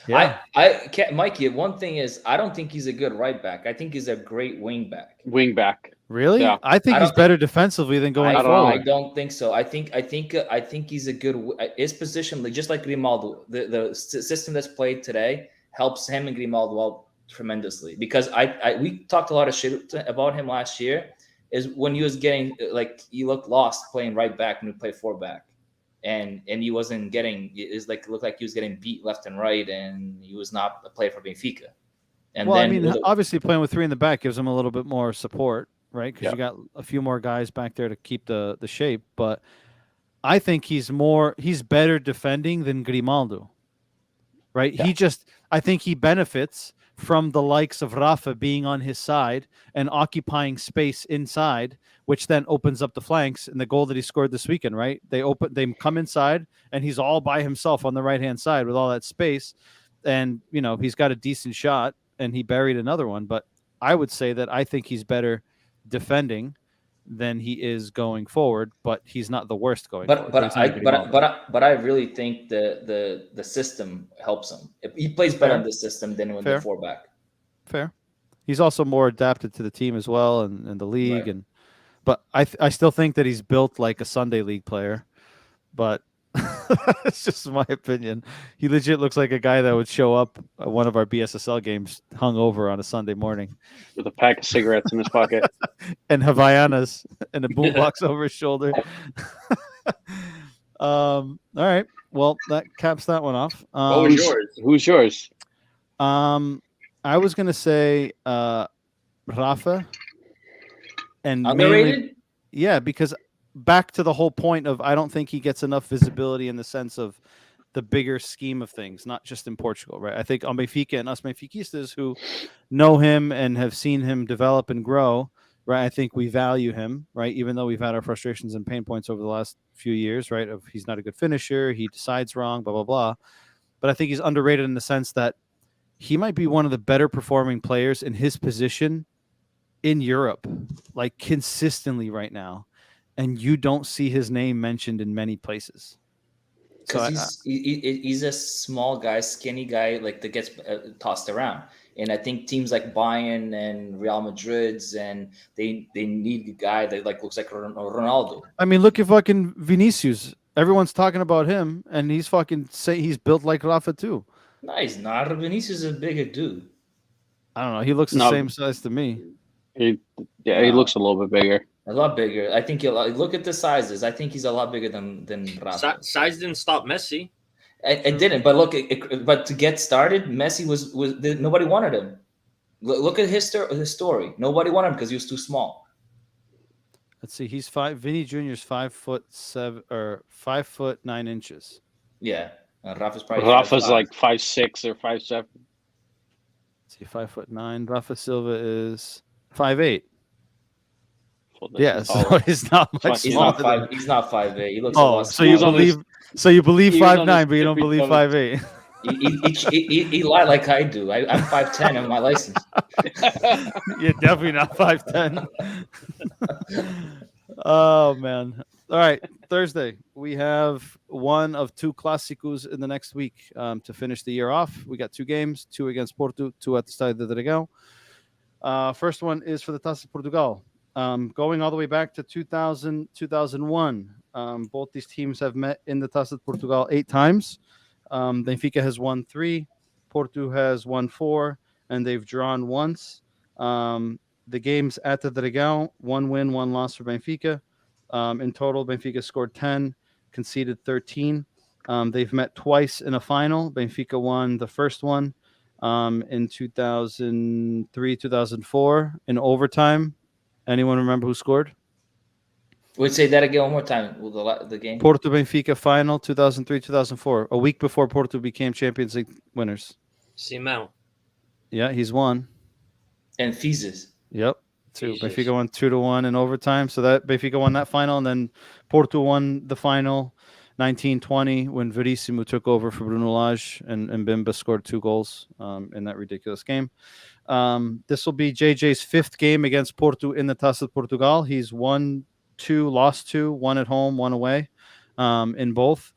Yeah. I can't, Mikey. One thing is, I don't think he's a good right back. I think he's a great wing back. Wing back. Really? Yeah. I think I he's don't better defensively than going I don't know. forward. I don't think so. I think he's a good his position, like, just like Grimaldo. The system that's played today helps him and Grimaldo out tremendously, because we talked a lot of shit about him last year. Is when he was getting, like, he looked lost playing right back when he played 4-back, and he wasn't getting. It looked like he was getting beat left and right, and he was not a player for Benfica. And Well, I then mean, obviously playing with 3 in the back gives him a little bit more support, right? Because Yeah. you got a few more guys back there to keep the shape. But I think he's better defending than Grimaldo, right? Yeah. I think he benefits from the likes of Rafa being on his side and occupying space inside, which then opens up the flanks. And the goal that he scored this weekend, right? They come inside, and he's all by himself on the right-hand side with all that space. And, he's got a decent shot, and he buried another one. But I would say that I think he's better defending than he is going forward, but he's not the worst going forward. But I really think the system helps him. He plays better in this system than when they're 4-back. Fair. He's also more adapted to the team as well, and the league. Right. But I still think that he's built like a Sunday league player, but it's just my opinion. He legit looks like a guy that would show up at one of our BSSL games hungover on a Sunday morning With a pack of cigarettes in his pocket. and Havaianas and a boombox over his shoulder. All right. Well, that caps that one off. What was yours? Who's yours? I was gonna say Rafa. And Underrated? mainly, yeah, because back to the whole point of, I don't think he gets enough visibility in the sense of the bigger scheme of things, not just in Portugal, right? I think on Benfica and us Benfiquistas who know him and have seen him develop and grow, right? I think we value him, right? Even though we've had our frustrations and pain points over the last few years, right? Of he's not a good finisher, he decides wrong, blah, blah, blah. But I think he's underrated in the sense that he might be one of the better performing players in his position in Europe, like consistently right now. And you don't see his name mentioned in many places. Because he's a small guy, skinny guy, like, that gets tossed around. And I think teams like Bayern and Real Madrid's, and they need a guy that, like, looks like Ronaldo. I mean, look at fucking Vinicius. Everyone's talking about him, and he's fucking say he's built like Rafa too. No, he's not. Vinicius is a bigger dude. I don't know. He looks the same size to me. He looks a little bit bigger. A lot bigger. I think look at the sizes. I think he's a lot bigger than Rafa. Size didn't stop Messi. It didn't, but look, but to get started, Messi was nobody wanted him. Look at his story. Nobody wanted him because he was too small. Let's see. He's Vinny Jr.'s 5'7" or 5'9". Yeah, Rafa's probably Rafa's 5'5". like 5'6" or 5'7". Let's see, 5'9". Rafa Silva is 5'8". Yeah, so he's not much. He's not 5'8". He looks. So you believe 5'9", but you don't believe 5'8". He lied like I do. I'm 5'10" on my license. You're definitely not 5'10". Oh man! All right, Thursday we have one of 2 clássicos in the next week to finish the year off. We got 2 games, 2 against Porto, 2 at the Estádio do Dragão. First one is for the Taça de Portugal. Going all the way back to 2000, 2001. Both these teams have met in the Taça de Portugal 8 times. Benfica has won 3, Porto has won 4, and they've drawn once. The games at the Dragão, 1 win, 1 loss for Benfica. In total, Benfica scored 10, conceded 13. They've met twice in a final. Benfica won the first one in 2003, 2004 in overtime. Anyone remember who scored? Would say that again one more time. The game. Porto Benfica final 2003-2004. A week before Porto became Champions League winners. Simão. Yeah, he's won. And Fizes. Yep. 2. Jesus. Benfica won 2-1 in overtime. So that Benfica won that final, and then Porto won the final 1920 when Verissimo took over for Bruno Lage, and Bimba scored 2 goals in that ridiculous game. This will be JJ's 5th game against Porto in the Taça de Portugal. He's won 2, lost 2, 1 at home, 1 away in both.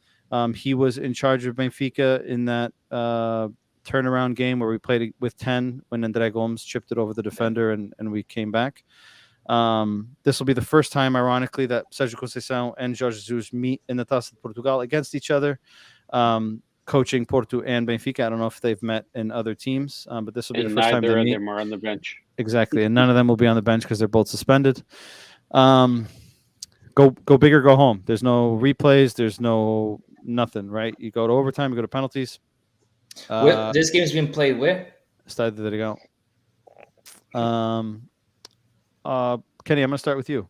He was in charge of Benfica in that turnaround game where we played with 10 when André Gomes chipped it over the defender and we came back. This will be the first time, ironically, that Sérgio Conceição and Jorge Jesus meet in the Taça de Portugal against each other, coaching Porto and Benfica. I don't know if they've met in other teams, but this will be the first time neither they of meet. them are on the bench. Exactly, and none of them will be on the bench because they're both suspended. Go big or go home. There's no replays. There's no nothing, right? You go to overtime. You go to penalties. This game's been played where? Estádio de Dragão. Kenny, I'm going to start with you.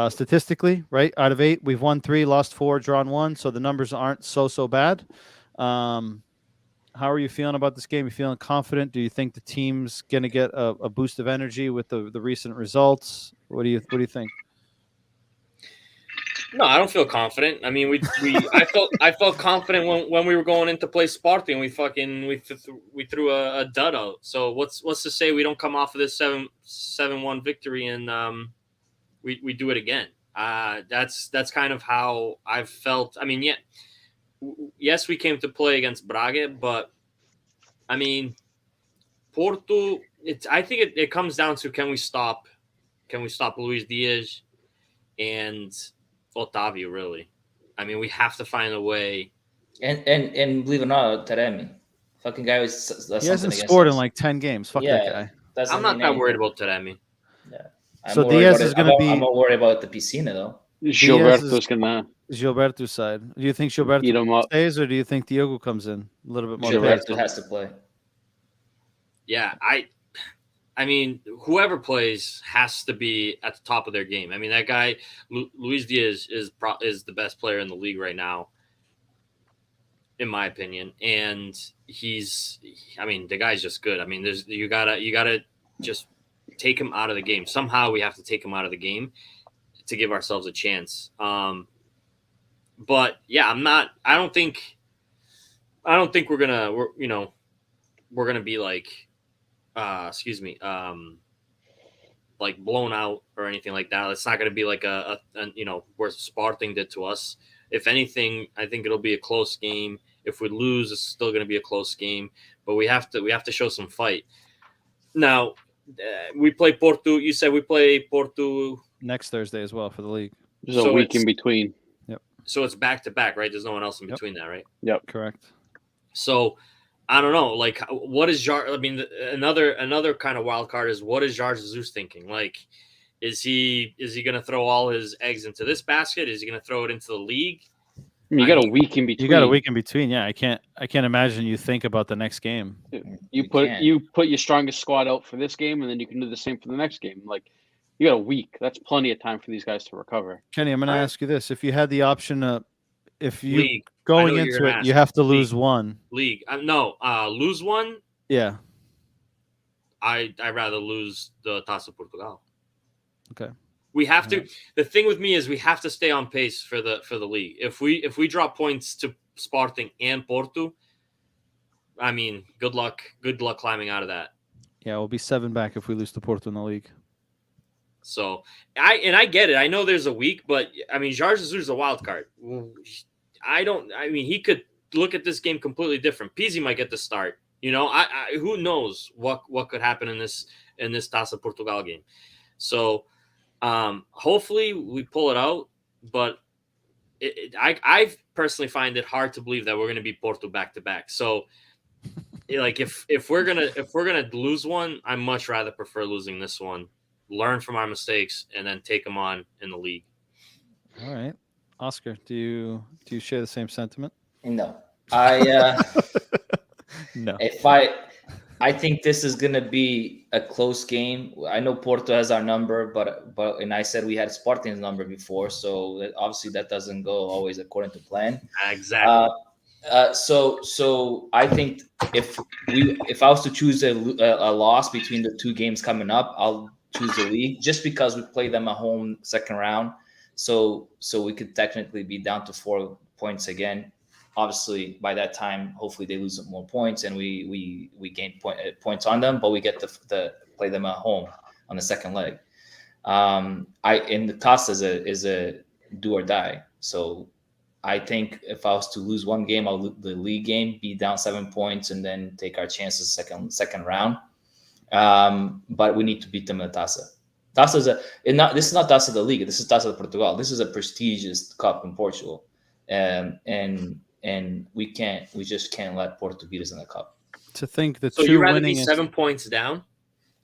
Statistically, right, out of 8, we've won 3, lost 4, drawn 1, so the numbers aren't so bad. How are you feeling about this game? You feeling confident? Do you think the team's going to get a boost of energy with the recent results? What do you think? No, I don't feel confident. I mean, I felt confident when we were going into play Sporting. We threw a dud out. So what's to say we don't come off of this 7-1 victory and we do it again? That's kind of how I've felt. I mean, yes, we came to play against Braga, but I mean, Porto. I think it comes down to can we stop Luis Diaz and Otavio, really. I mean, we have to find a way. And believe it or not, Taremi, fucking guy was. He hasn't scored in like 10 games. Fuck that guy. I'm not that worried about Taremi. Yeah. So Diaz is going to be. I'm not worried about the Piscina though. Gilberto's gonna. Gilberto's side. Do you think Gilberto stays, or do you think Diogo comes in a little bit more? Gilberto has to play. Yeah, I mean, whoever plays has to be at the top of their game. I mean, that guy, Luis Diaz, is the best player in the league right now, in my opinion. And the guy's just good. I mean, you gotta just take him out of the game. Somehow we have to take him out of the game to give ourselves a chance. But yeah, I don't think we're gonna be like. Like blown out or anything like that. It's not going to be like a where Sporting did to us. If anything, I think it'll be a close game. If we lose, it's still going to be a close game. But we have to show some fight. Now, we play Porto. You said we play Porto next Thursday as well for the league. There's a week in between. Yep. So it's back to back, right? There's no one else in between that, right? Yep. Correct. So. I don't know. Like, what is another kind of wild card is what is Jorge Jesus thinking? Like, is he going to throw all his eggs into this basket? Is he going to throw it into the league? You got a week in between. You got a week in between. Yeah, I can't imagine you think about the next game. You put your strongest squad out for this game, and then you can do the same for the next game. Like, you got a week. That's plenty of time for these guys to recover. Kenny, I'm going to ask you this: if you had the option, if you league. Going into it, you have to lose one. League. Lose one? Yeah. I'd rather lose the Taça Portugal. Okay. We have to. The thing with me is we have to stay on pace for the league. If we drop points to Sporting and Porto, I mean, good luck climbing out of that. Yeah, we'll be 7 back if we lose to Porto in the league. So I get it. I know there's a week, but I mean, Jorge Jesus is a wild card. He could look at this game completely different. Pizzi might get the start. Who knows what could happen in this Taça Portugal game. So hopefully we pull it out. But I personally find it hard to believe that we're going to beat Porto back to back. So like if we're gonna lose one, I much rather prefer losing this one. Learn from our mistakes and then take them on in the league. All right. Oscar, do you share the same sentiment? No, no. If I think this is gonna be a close game. I know Porto has our number, but and I said we had Sporting's number before, so obviously that doesn't go always according to plan. Exactly. So I think if I was to choose a loss between the two games coming up, I'll choose the league just because we play them at home second round. So we could technically be down to 4 points again. Obviously, by that time, hopefully they lose more points and we gain points on them, but we get to play them at home on the second leg. In the toss is a do or die. So I think if I was to lose one game, I'll lose the league game, be down 7 points, and then take our chances second round. But we need to beat them in the Taça. This is not Taça da Liga. This is Taça de Portugal. This is a prestigious cup in Portugal, and we just can't let Porto beat us in the cup. To think that So two you'd rather winning be is 7 points down?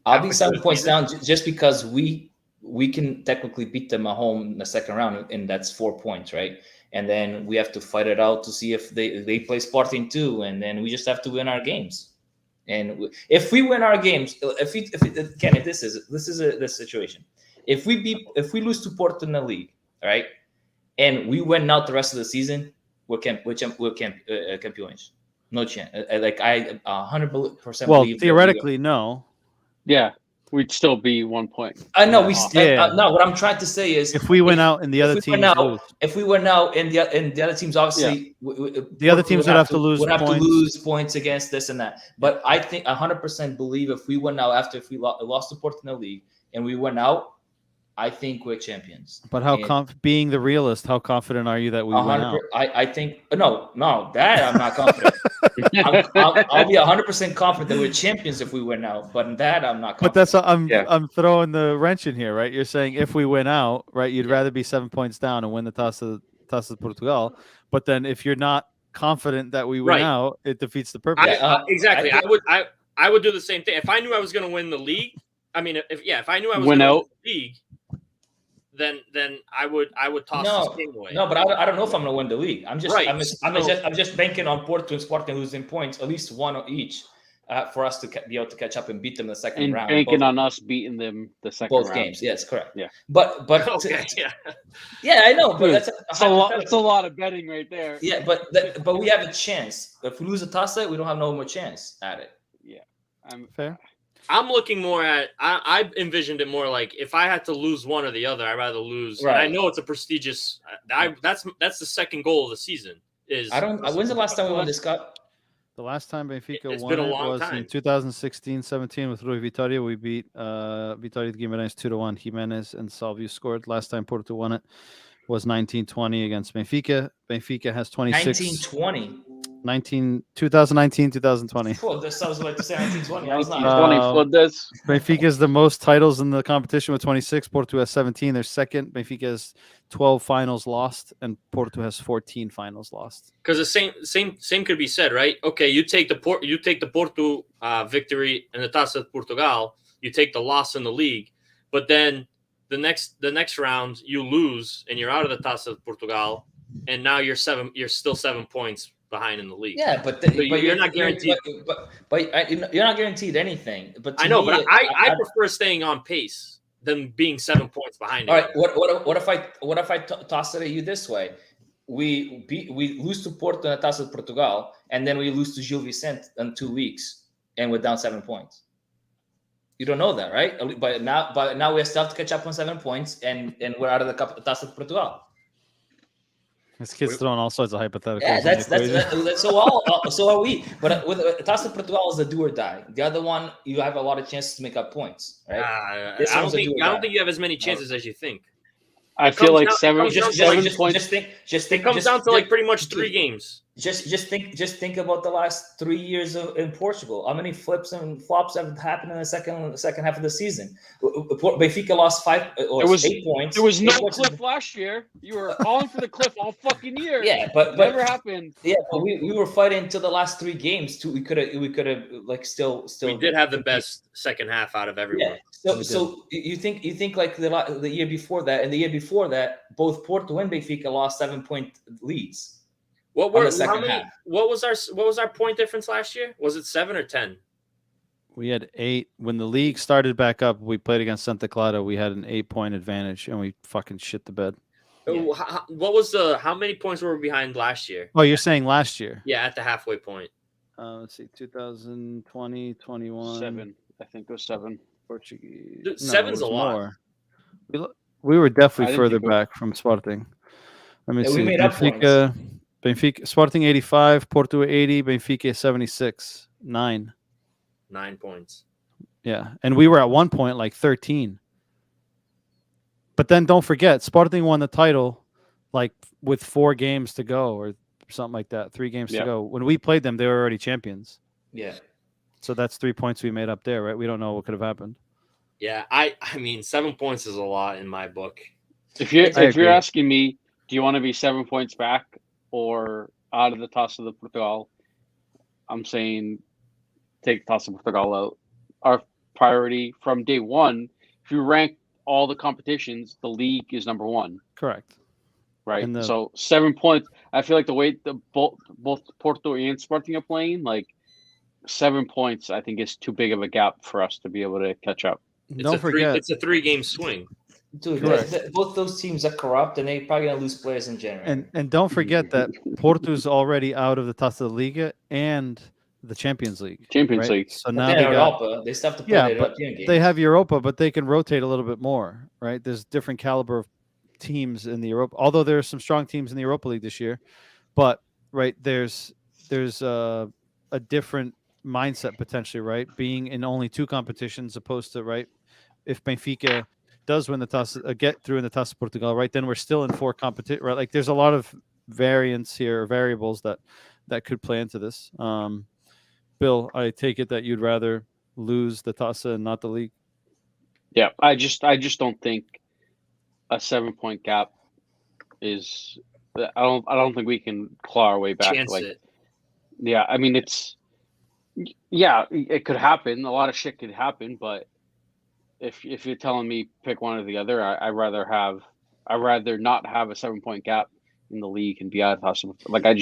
I'll be 7 points down just because we can technically beat them at home in the second round, and that's 4 points, right? And then we have to fight it out to see if they play Sporting too, and then we just have to win our games. And if we win our games, this is the situation. If we lose to Porto in the league, right, and we win out the rest of the season, we're campeões. No chance. Like I 100% well, believe. theoretically, no. Yeah, we'd still be 1 point. I know no. What I'm trying to say is, if we went out and the other teams lose, if we went out and the other teams obviously, the other teams would have to lose points against this and that. But I think 100% believe if we went out after if we lost to Porto in the league and we went out, I think we're champions. But being the realist, how confident are you that we win out? I think no, that I'm not confident. I'll be 100% confident that we're champions if we win out, but that I'm not confident. But that's I'm throwing the wrench in here, right? You're saying if we win out, right, you'd rather be 7 points down and win the Taça de Portugal. But then if you're not confident that we win out, it defeats the purpose. Exactly. I would do the same thing. If I knew I was going to win the league, if I knew I was going to win the league, then I would toss this game away. No, but I don't know if I'm gonna win the league. I'm just banking on Porto and Sporting losing points, at least one each, for us to be able to catch up and beat them in the second round. And banking on us beating them the second round. Both games, yes, correct. Yeah, but yeah, I know, but that's a lot of betting right there. Yeah, but we have a chance. If we lose a Taça, we don't have no more chance at it. Yeah, fair. I'm looking more at. I envisioned it more like if I had to lose one or the other, I'd rather lose. Right. And I know it's a prestigious. That's the second goal of the season. When's the last time we won this cup? The last time Benfica won it was in 2016-17 with Rui Vitória. We beat Vitória de Guimarães 2-1. Jimenez and Salvio scored. Last time Porto won it was 1920 against Benfica. Benfica has 26. 1920. 2019-2020. Oh, that sounds like the 1920. I was not. Benfica is the most titles in the competition with 26. Porto has 17. They're second. Benfica has 12 finals lost, and Porto has 14 finals lost. Because the same could be said, right? Okay, you take the Porto victory in the Taça de Portugal. You take the loss in the league, but then the next round you lose and you're out of the Taça de Portugal, and now you're still 7 points behind in the league. Yeah, but you're not guaranteed. But you're not guaranteed anything. But I know, but I prefer staying on pace than being 7 points behind. All right, what if I toss it at you this way? We lose to Porto in the Taça de Portugal, and then we lose to Gil Vicente in 2 weeks, and we're down 7 points. You don't know that, right? But now we still have to catch up on 7 points, and we're out of the Taça de Portugal. This kid's throwing all sorts of hypotheticals. Yeah, that's so are we. But with Taça de Portugal is a do or die. The other one, you have a lot of chances to make up points, right? I don't think you have as many chances as you think. I feel like 7 points. It comes down to like pretty much 3 games. Just think about the last 3 years in Portugal. How many flips and flops have happened in the second half of the season? Benfica lost 8 points. There was no cliff last year. You were calling for the cliff all fucking year. Yeah, but never happened. Yeah, but we were fighting until the last 3 games too. We could have like still. We did have the best second half out of everyone. Yeah. So you think like the year before that and the year before that, both Porto and Benfica lost 7-point leads. What was our point difference last year? Was it 7 or 10? We had 8. When the league started back up, we played against Santa Clara. We had an 8-point advantage, and we fucking shit the bed. Yeah. How many points were we behind last year? Oh, you're saying last year? Yeah, at the halfway point. Let's see, 2020, 21. 7. I think it was 7. Portuguese. 7's a lot. More. We were definitely further back from Sporting. Let me see. We made up Benfica, Sporting 85, Porto 80, Benfica 76, 9 points. Yeah, and we were at one point like 13. But then don't forget, Sporting won the title like with 4 games to go or something like that, 3 games to go. When we played them, they were already champions. Yeah. So that's 3 points we made up there, right? We don't know what could have happened. Yeah, I mean 7 points is a lot in my book. If you're agree. asking me, do you want to be 7 points back or out of the Taça de Portugal? I'm saying take Taça de Portugal out. Our priority from day one, if you rank all the competitions, the league is number one, Correct. right? And So 7 points. I feel like the way both Porto and Sporting are playing, like 7 points, I think is too big of a gap for us to be able to catch up. Don't forget, It's a 3-game swing. Dude, both those teams are corrupt, and they're probably gonna lose players in January. and don't forget that Porto's already out of the Taça de Liga and the Champions League. Champions right? League. So But now then they got, Europa, they still have to play yeah, the but European games. they have Europa, but they can rotate a little bit more, right? There's different caliber of teams in the Europa, although there are some strong teams in the Europa League this year. But right, there's a different mindset potentially, right? Being in only 2 competitions opposed to, right, if Benfica does win the Taça, get through in the Taça Portugal, right, then we're still in 4 competitions, right? Like there's a lot of variance here, variables that could play into this. Bill, I take it that you'd rather lose the Taça and not the league. Yeah, I just don't think a 7 point gap is. I don't think we can claw our way back. Chance it. Yeah, I mean it could happen. A lot of shit could happen, but if you're telling me pick one or the other, I'd rather not have a 7 point gap in the league and be out of Taça. Like I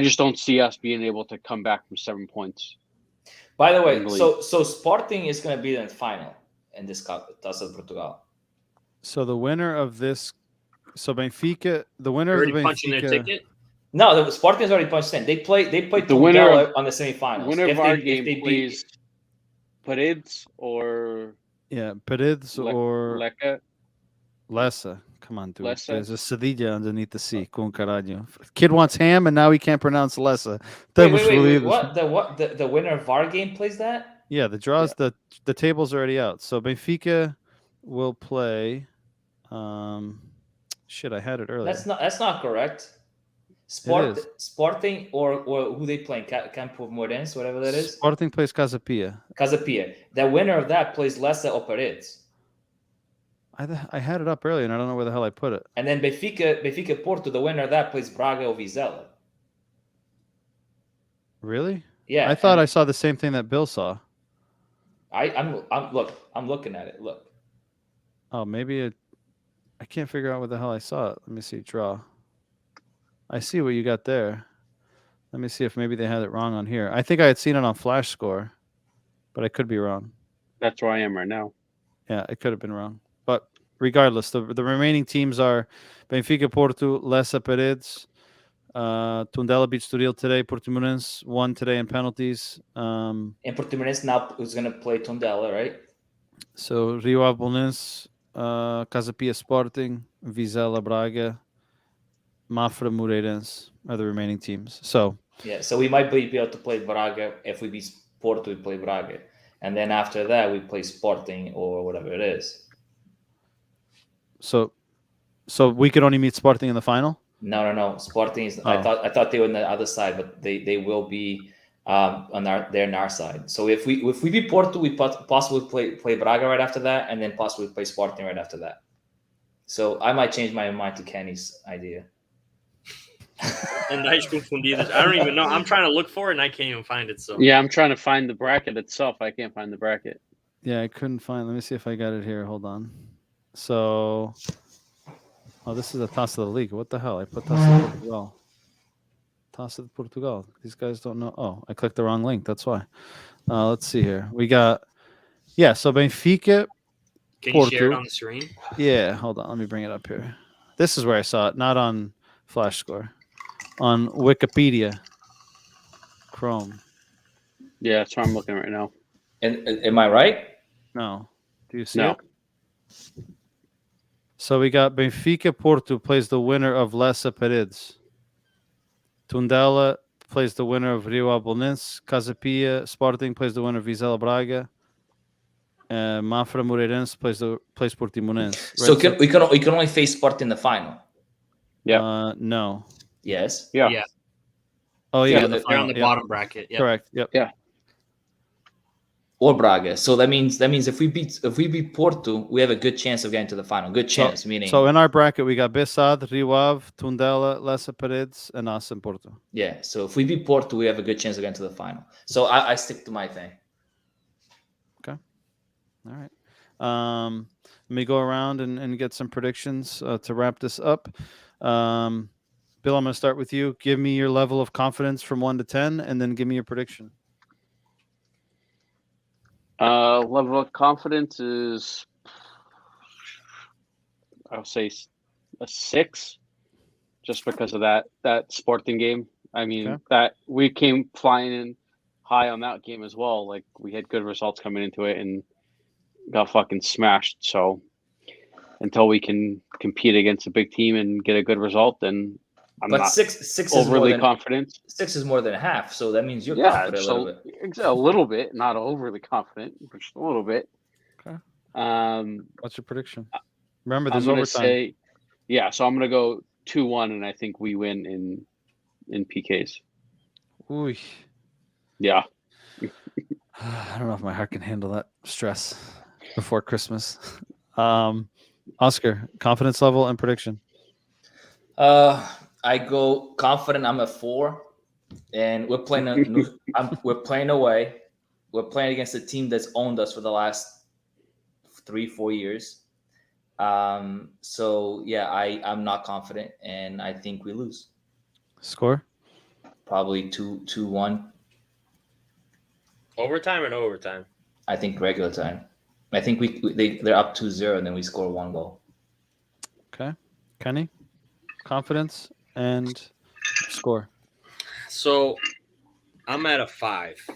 just don't see us being able to come back from 7 points. By the way, so Sporting is going to be in the final in this Taça de Portugal. So the winner of this, so Benfica, the winner Already of the punching their Benfica, ticket. No, the Sporting is already punched in. They play The Tondela winner on the semifinals. winner If of our they game beat- plays Paredes or yeah, Paredes or Leca. Lessa. Come on, dude. Lessa. There's a cedilla underneath the C. Com caralho. Kid wants ham, and now he can't pronounce Lessa. Wait, what? The winner of our game plays that? Yeah, the draws, the table's already out. So Benfica will play. Shit, I had it earlier. That's not correct. is. Sporting or who they playing? Campo Morense, whatever that is. Sporting plays Casa Pia. Casa Pia. The winner of that plays Lessa or Paredes. I had it up earlier, and I don't know where the hell I put it. And then Benfica Porto, the winner of that plays Braga or Vizela. Really? Yeah. I thought I saw the same thing that Bill saw. I'm looking at it. Look. Oh, maybe I can't figure out what the hell I saw it. Let me see. Draw. I see what you got there. Let me see if maybe they had it wrong on here. I think I had seen it on Flash Score, but I could be wrong. That's where I am right now. Yeah, it could have been wrong. But regardless, the remaining teams are Benfica, Porto, Lessa, Paredes. Tondela beat Estoril today. Portimonense won today in penalties. And Portimonense now is going to play Tondela, right? So Rio Abolonense, Casa Pia Sporting, Vizela Braga, Mafra Moreirense are the remaining teams. So yeah, so we might be able to play Braga. If we beat Porto, we play Braga. And then after that, we play Sporting or whatever it is. So we could only meet Sporting in the final? No. Sporting is. Oh. I thought they were on the other side, but they will be on our side. So if we beat Porto, we possibly play Braga right after that, and then possibly play Sporting right after that. So I might change my mind to Kenny's idea. And I don't even know. I'm trying to look for it, and I can't even find it. So Yeah, I'm trying to find the bracket itself. I can't find the bracket. Yeah, I couldn't find. Let me see if I got it here. Hold on. So, this is a Taça de Liga. What the hell? I put Taça de Portugal. Taça de Portugal. These guys don't know. Oh, I clicked the wrong link. That's why. Let's see here. We got, so Benfica. can Porto. you share it on the screen? Yeah, hold on. Let me bring it up here. This is where I saw it, not on Flash Score. On Wikipedia. Chrome. Yeah, that's where I'm looking right now. And am I right? No. Do you see No. it? So we got Benfica Porto plays the winner of Lessa Paredes. Tondela plays the winner of Rio Abolonense. Casa Pia Sporting plays the winner of Vizela Braga. Mafra Moreirense plays Portimonense. So we can only face Sporting in the final. Yeah. No. Yes. Yeah. Yeah. Oh They're yeah, on the bottom bracket. Yep. Correct. Yep. Yeah. or Braga. So that means if we beat Porto, we have a good chance of getting to the final. Good chance, meaning. So in our bracket, we got Bessade, Rio Ave, Tondela, Lessa Paredes, and us in Porto. Yeah. So if we beat Porto, we have a good chance of getting to the final. So I stick to my thing. Okay. All right. Let me go around and get some predictions to wrap this up. Bill, I'm going to start with you. Give me your level of confidence from 1 to 10, and then give me your prediction. Level of confidence is, I'll say a 6, just because of that Sporting game. I mean, Okay. that we came flying in high on that game as well. Like, we had good results coming into it and got fucking smashed. So until we can compete against a big team and get a good result, then I'm But not six is overly more than, confident. 6 is more than half. So that means you're Yeah, confident a just little bit. a little bit, not overly confident, but just a little bit. Okay. What's your prediction? Remember, I'm there's gonna overtime. say, yeah. So I'm gonna go 2-1, and I think we win in PKs. Ooh. Yeah. I don't know if my heart can handle that stress before Christmas. Oscar, confidence level and prediction. I go confident. I'm a 4, and we're playing we're playing away. We're playing against a team that's owned us for the last 3-4 years. So yeah, I'm not confident, and I think we lose. Score? Probably 2-1. Overtime or no overtime? I think regular time. I think they're up 2-0, and then we score 1 goal. Okay. Kenny, confidence and score. So I'm at a 5.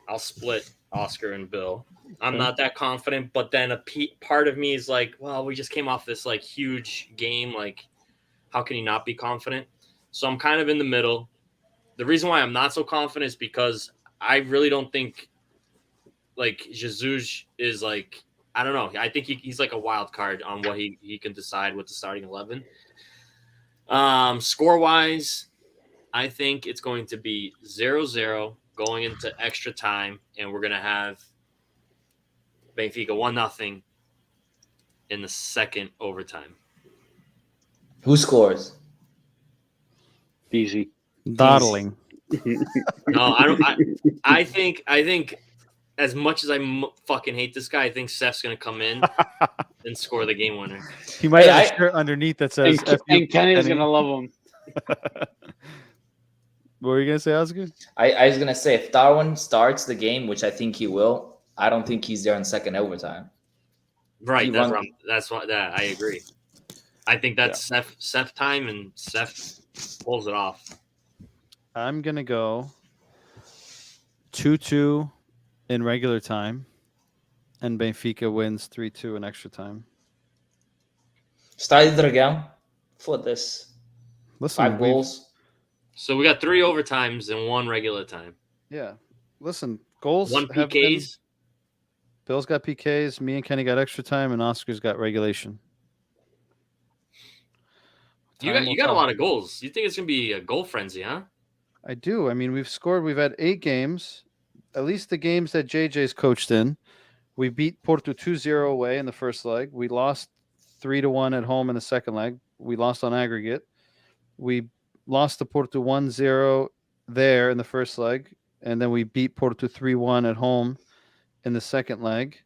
I'll split Oscar and Bill. I'm not that confident, but then part of me is like, well, we just came off this like huge game. Like, how can you not be confident? So I'm kind of in the middle. The reason why I'm not so confident is because I really don't think like Jesus is like, I don't know. I think he's like a wild card on what he can decide with the starting 11. Score wise, I think it's going to be 0-0 going into extra time, and we're going to have Benfica 1-0 in the second overtime. Who scores? Easy. Darling. No, I don't. I think as much as I fucking hate this guy, I think Seth's going to come in and score the game winner. He might have a shirt underneath that says and Kenny's going to love him. What were you going to say, Oscar? I was going to say, if Darwin starts the game, which I think he will, I don't think he's there in second overtime. Right. That's what I agree. I think that's Seth time, and Seth pulls it off. I'm going to go 2-2 in regular time, and Benfica wins 3-2 in extra time. Estádio Dragão for this. Listen, 5 goals. So we got 3 overtimes and 1 regular time. Yeah. Listen, goals. 1 PKs. Bill's got PKs. Me and Kenny got extra time, and Oscar's got regulation. You got a lot of goals. You think it's going to be a goal frenzy, huh? I do. I mean, we've had 8 games, at least the games that JJ's coached in. We beat Porto 2-0 away in the first leg. We lost 3-1 at home in the second leg. We lost on aggregate. We lost to Porto 1-0 there in the first leg, and then we beat Porto 3-1 at home in the second leg.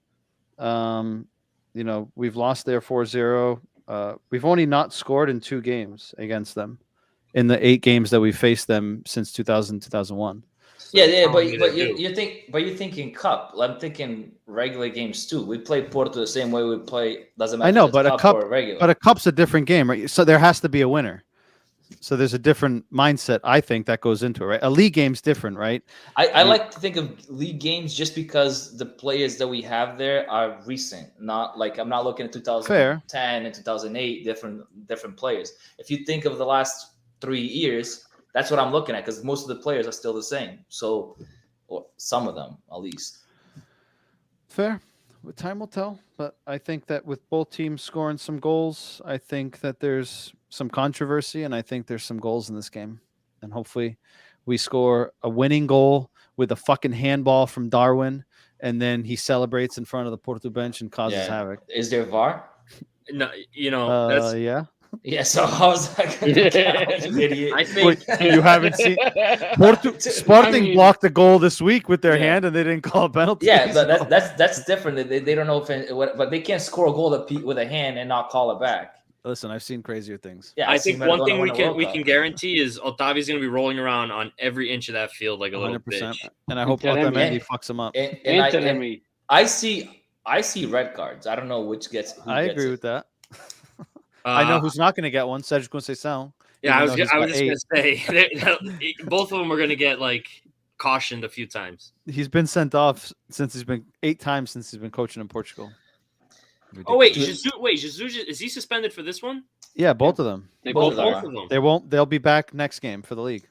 We've lost there 4-0. We've only not scored in 2 games against them in the 8 games that we faced them since 2001. Yeah, but you're thinking cup. I'm thinking regular games too. We play Porto the same way we play. Doesn't matter. I know, but a cup or regular. But a cup's a different game, right? So there has to be a winner. So there's a different mindset, I think, that goes into it, right? A league game's different, right? I like to think of league games just because the players that we have there are recent. Not like I'm not looking at 2010 and 2008, different players. If you think of the last 3 years, that's what I'm looking at, because most of the players are still the same. So, or some of them at least. Fair. Time will tell, but I think that with both teams scoring some goals, I think that there's some controversy, and I think there's some goals in this game. And hopefully we score a winning goal with a fucking handball from Darwin and then he celebrates in front of the Porto bench and causes havoc. Is there VAR? No, that's Yeah. Yeah, so how was that gonna count, you idiot? I think You haven't seen Sporting blocked the goal this week with their hand, and they didn't call a penalty. Yeah, but that's different. They don't know but they can't score a goal with a hand and not call it back. Listen, I've seen crazier things. Yeah, I think one thing we can guarantee is Otavio's going to be rolling around on every inch of that field like a little 100%. bitch. And I hope Otamendi fucks him up. And I see red cards. I don't know which gets. I agree with that. I know who's not going to get one. Sérgio Conceição. Yeah, I was just going to say both of them are going to get like cautioned a few times. He's been sent off since he's been 8 times since he's been coaching in Portugal. Ridiculous. Oh wait, Jesus, is he suspended for this one? Yeah, both of them. Both of them. They won't. They'll be back next game for the league.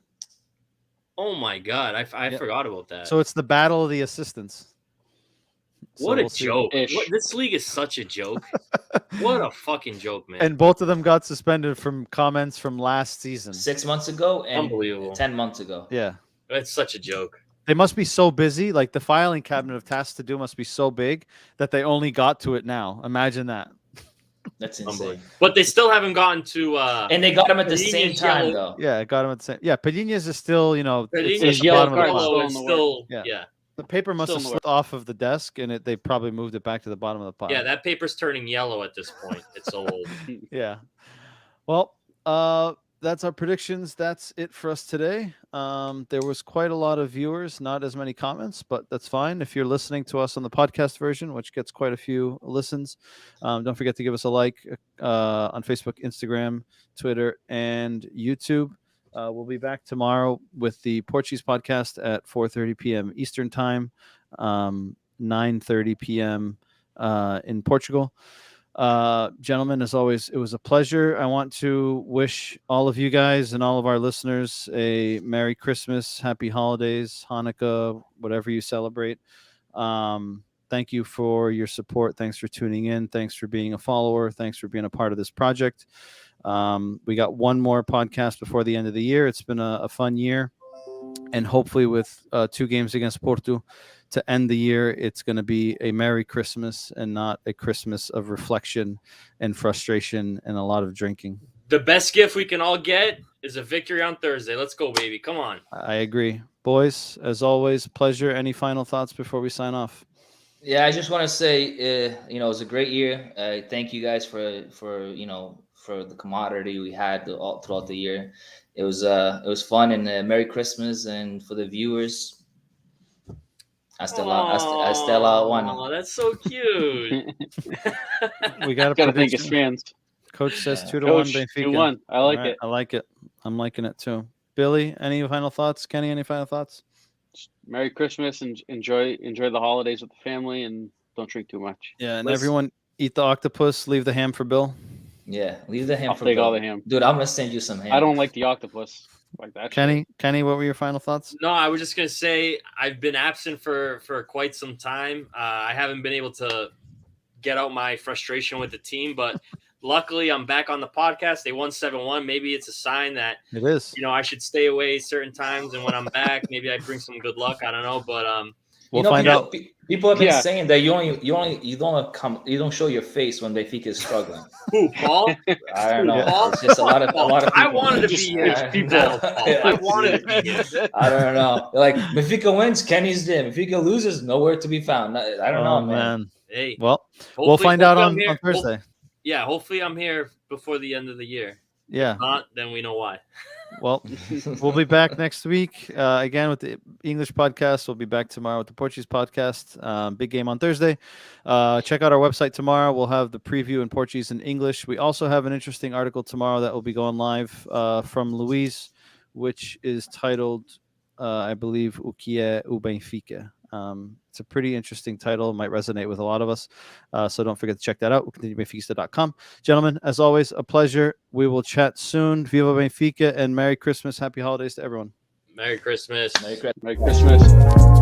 Oh my god, I forgot about that. So it's the battle of the assistants. What a joke! This league is such a joke. What a fucking joke, man! And both of them got suspended from comments from last season, 6 months ago, and unbelievable, 10 months ago. Yeah, it's such a joke. They must be so busy. Like the filing cabinet of tasks to do must be so big that they only got to it now. Imagine that. That's insane. But they still haven't gotten to. And they got him at the same time, though. Yeah, got him at the same. Yeah, Pedinha's is still, it's yellow card still. Yeah. The paper must have slipped off of the desk, and they probably moved it back to the bottom of the pile. Yeah, that paper's turning yellow at this point. It's so old. Yeah. Well, that's our predictions. That's it for us today. There was quite a lot of viewers, not as many comments, but that's fine. If you're listening to us on the podcast version, which gets quite a few listens, don't forget to give us a like on Facebook, Instagram, Twitter, and YouTube. We'll be back tomorrow with the Portuguese podcast at 4:30 p.m. Eastern time, 9:30 p.m. In Portugal. Gentlemen, as always, it was a pleasure. I want to wish all of you guys and all of our listeners a Merry Christmas, Happy Holidays, Hanukkah, whatever you celebrate. Thank you for your support. Thanks for tuning in. Thanks for being a follower. Thanks for being a part of this project. We got one more podcast before the end of the year. It's been a fun year, and hopefully with 2 games against Porto to end the year, it's going to be a Merry Christmas and not a Christmas of reflection and frustration and a lot of drinking. The best gift we can all get is a victory on Thursday. Let's go, baby. Come on. I agree. Boys, as always, pleasure. Any final thoughts before we sign off? Yeah, I just want to say, it was a great year. Thank you guys for the camaraderie we had throughout the year. It was fun, and Merry Christmas, and for the viewers, hasta la one. Oh, that's so cute. We got to thank his fans. Coach says 2-1 Benfica. 2-1. I like it. I like it. I'm liking it too. Billy, any final thoughts? Kenny, any final thoughts? Merry Christmas and enjoy the holidays with the family, and don't drink too much. Yeah, and everyone eat the octopus. Leave the ham for Bill. Yeah, leave the ham I'll for take Bill. all the ham. Dude, I'm gonna send you some ham. I don't like the octopus like that. Kenny, what were your final thoughts? No, I was just gonna say I've been absent for quite some time. I haven't been able to get out my frustration with the team, but luckily I'm back on the podcast. They won 7-1. Maybe it's a sign that it is. I should stay away certain times, and when I'm back, maybe I bring some good luck. I don't know, but we'll find out. People have been saying that you don't show your face when Benfica is struggling. Who, Paul? I don't know. Paul? It's just a lot of people. I wanted to be here. I wanted to be here. I don't know. Like Benfica wins, Kenny's there. Benfica loses, nowhere to be found. I don't know, man. Hey, well, we'll find out on Thursday. Hopefully I'm here before the end of the year. Yeah. If not, then we know why. Well, we'll be back next week again with the English podcast. We'll be back tomorrow with the Portuguese podcast. Big game on Thursday. Check out our website tomorrow. We'll have the preview in Portuguese and English. We also have an interesting article tomorrow that will be going live from Luis, which is titled, I believe, O que é o Benfica. It's a pretty interesting title. It might resonate with a lot of us. So don't forget to check that out. CantinhoBenfiquista.com. Gentlemen, as always, a pleasure. We will chat soon. Viva Benfica and Merry Christmas. Happy holidays to everyone. Merry Christmas. Merry Christmas. Merry Christmas.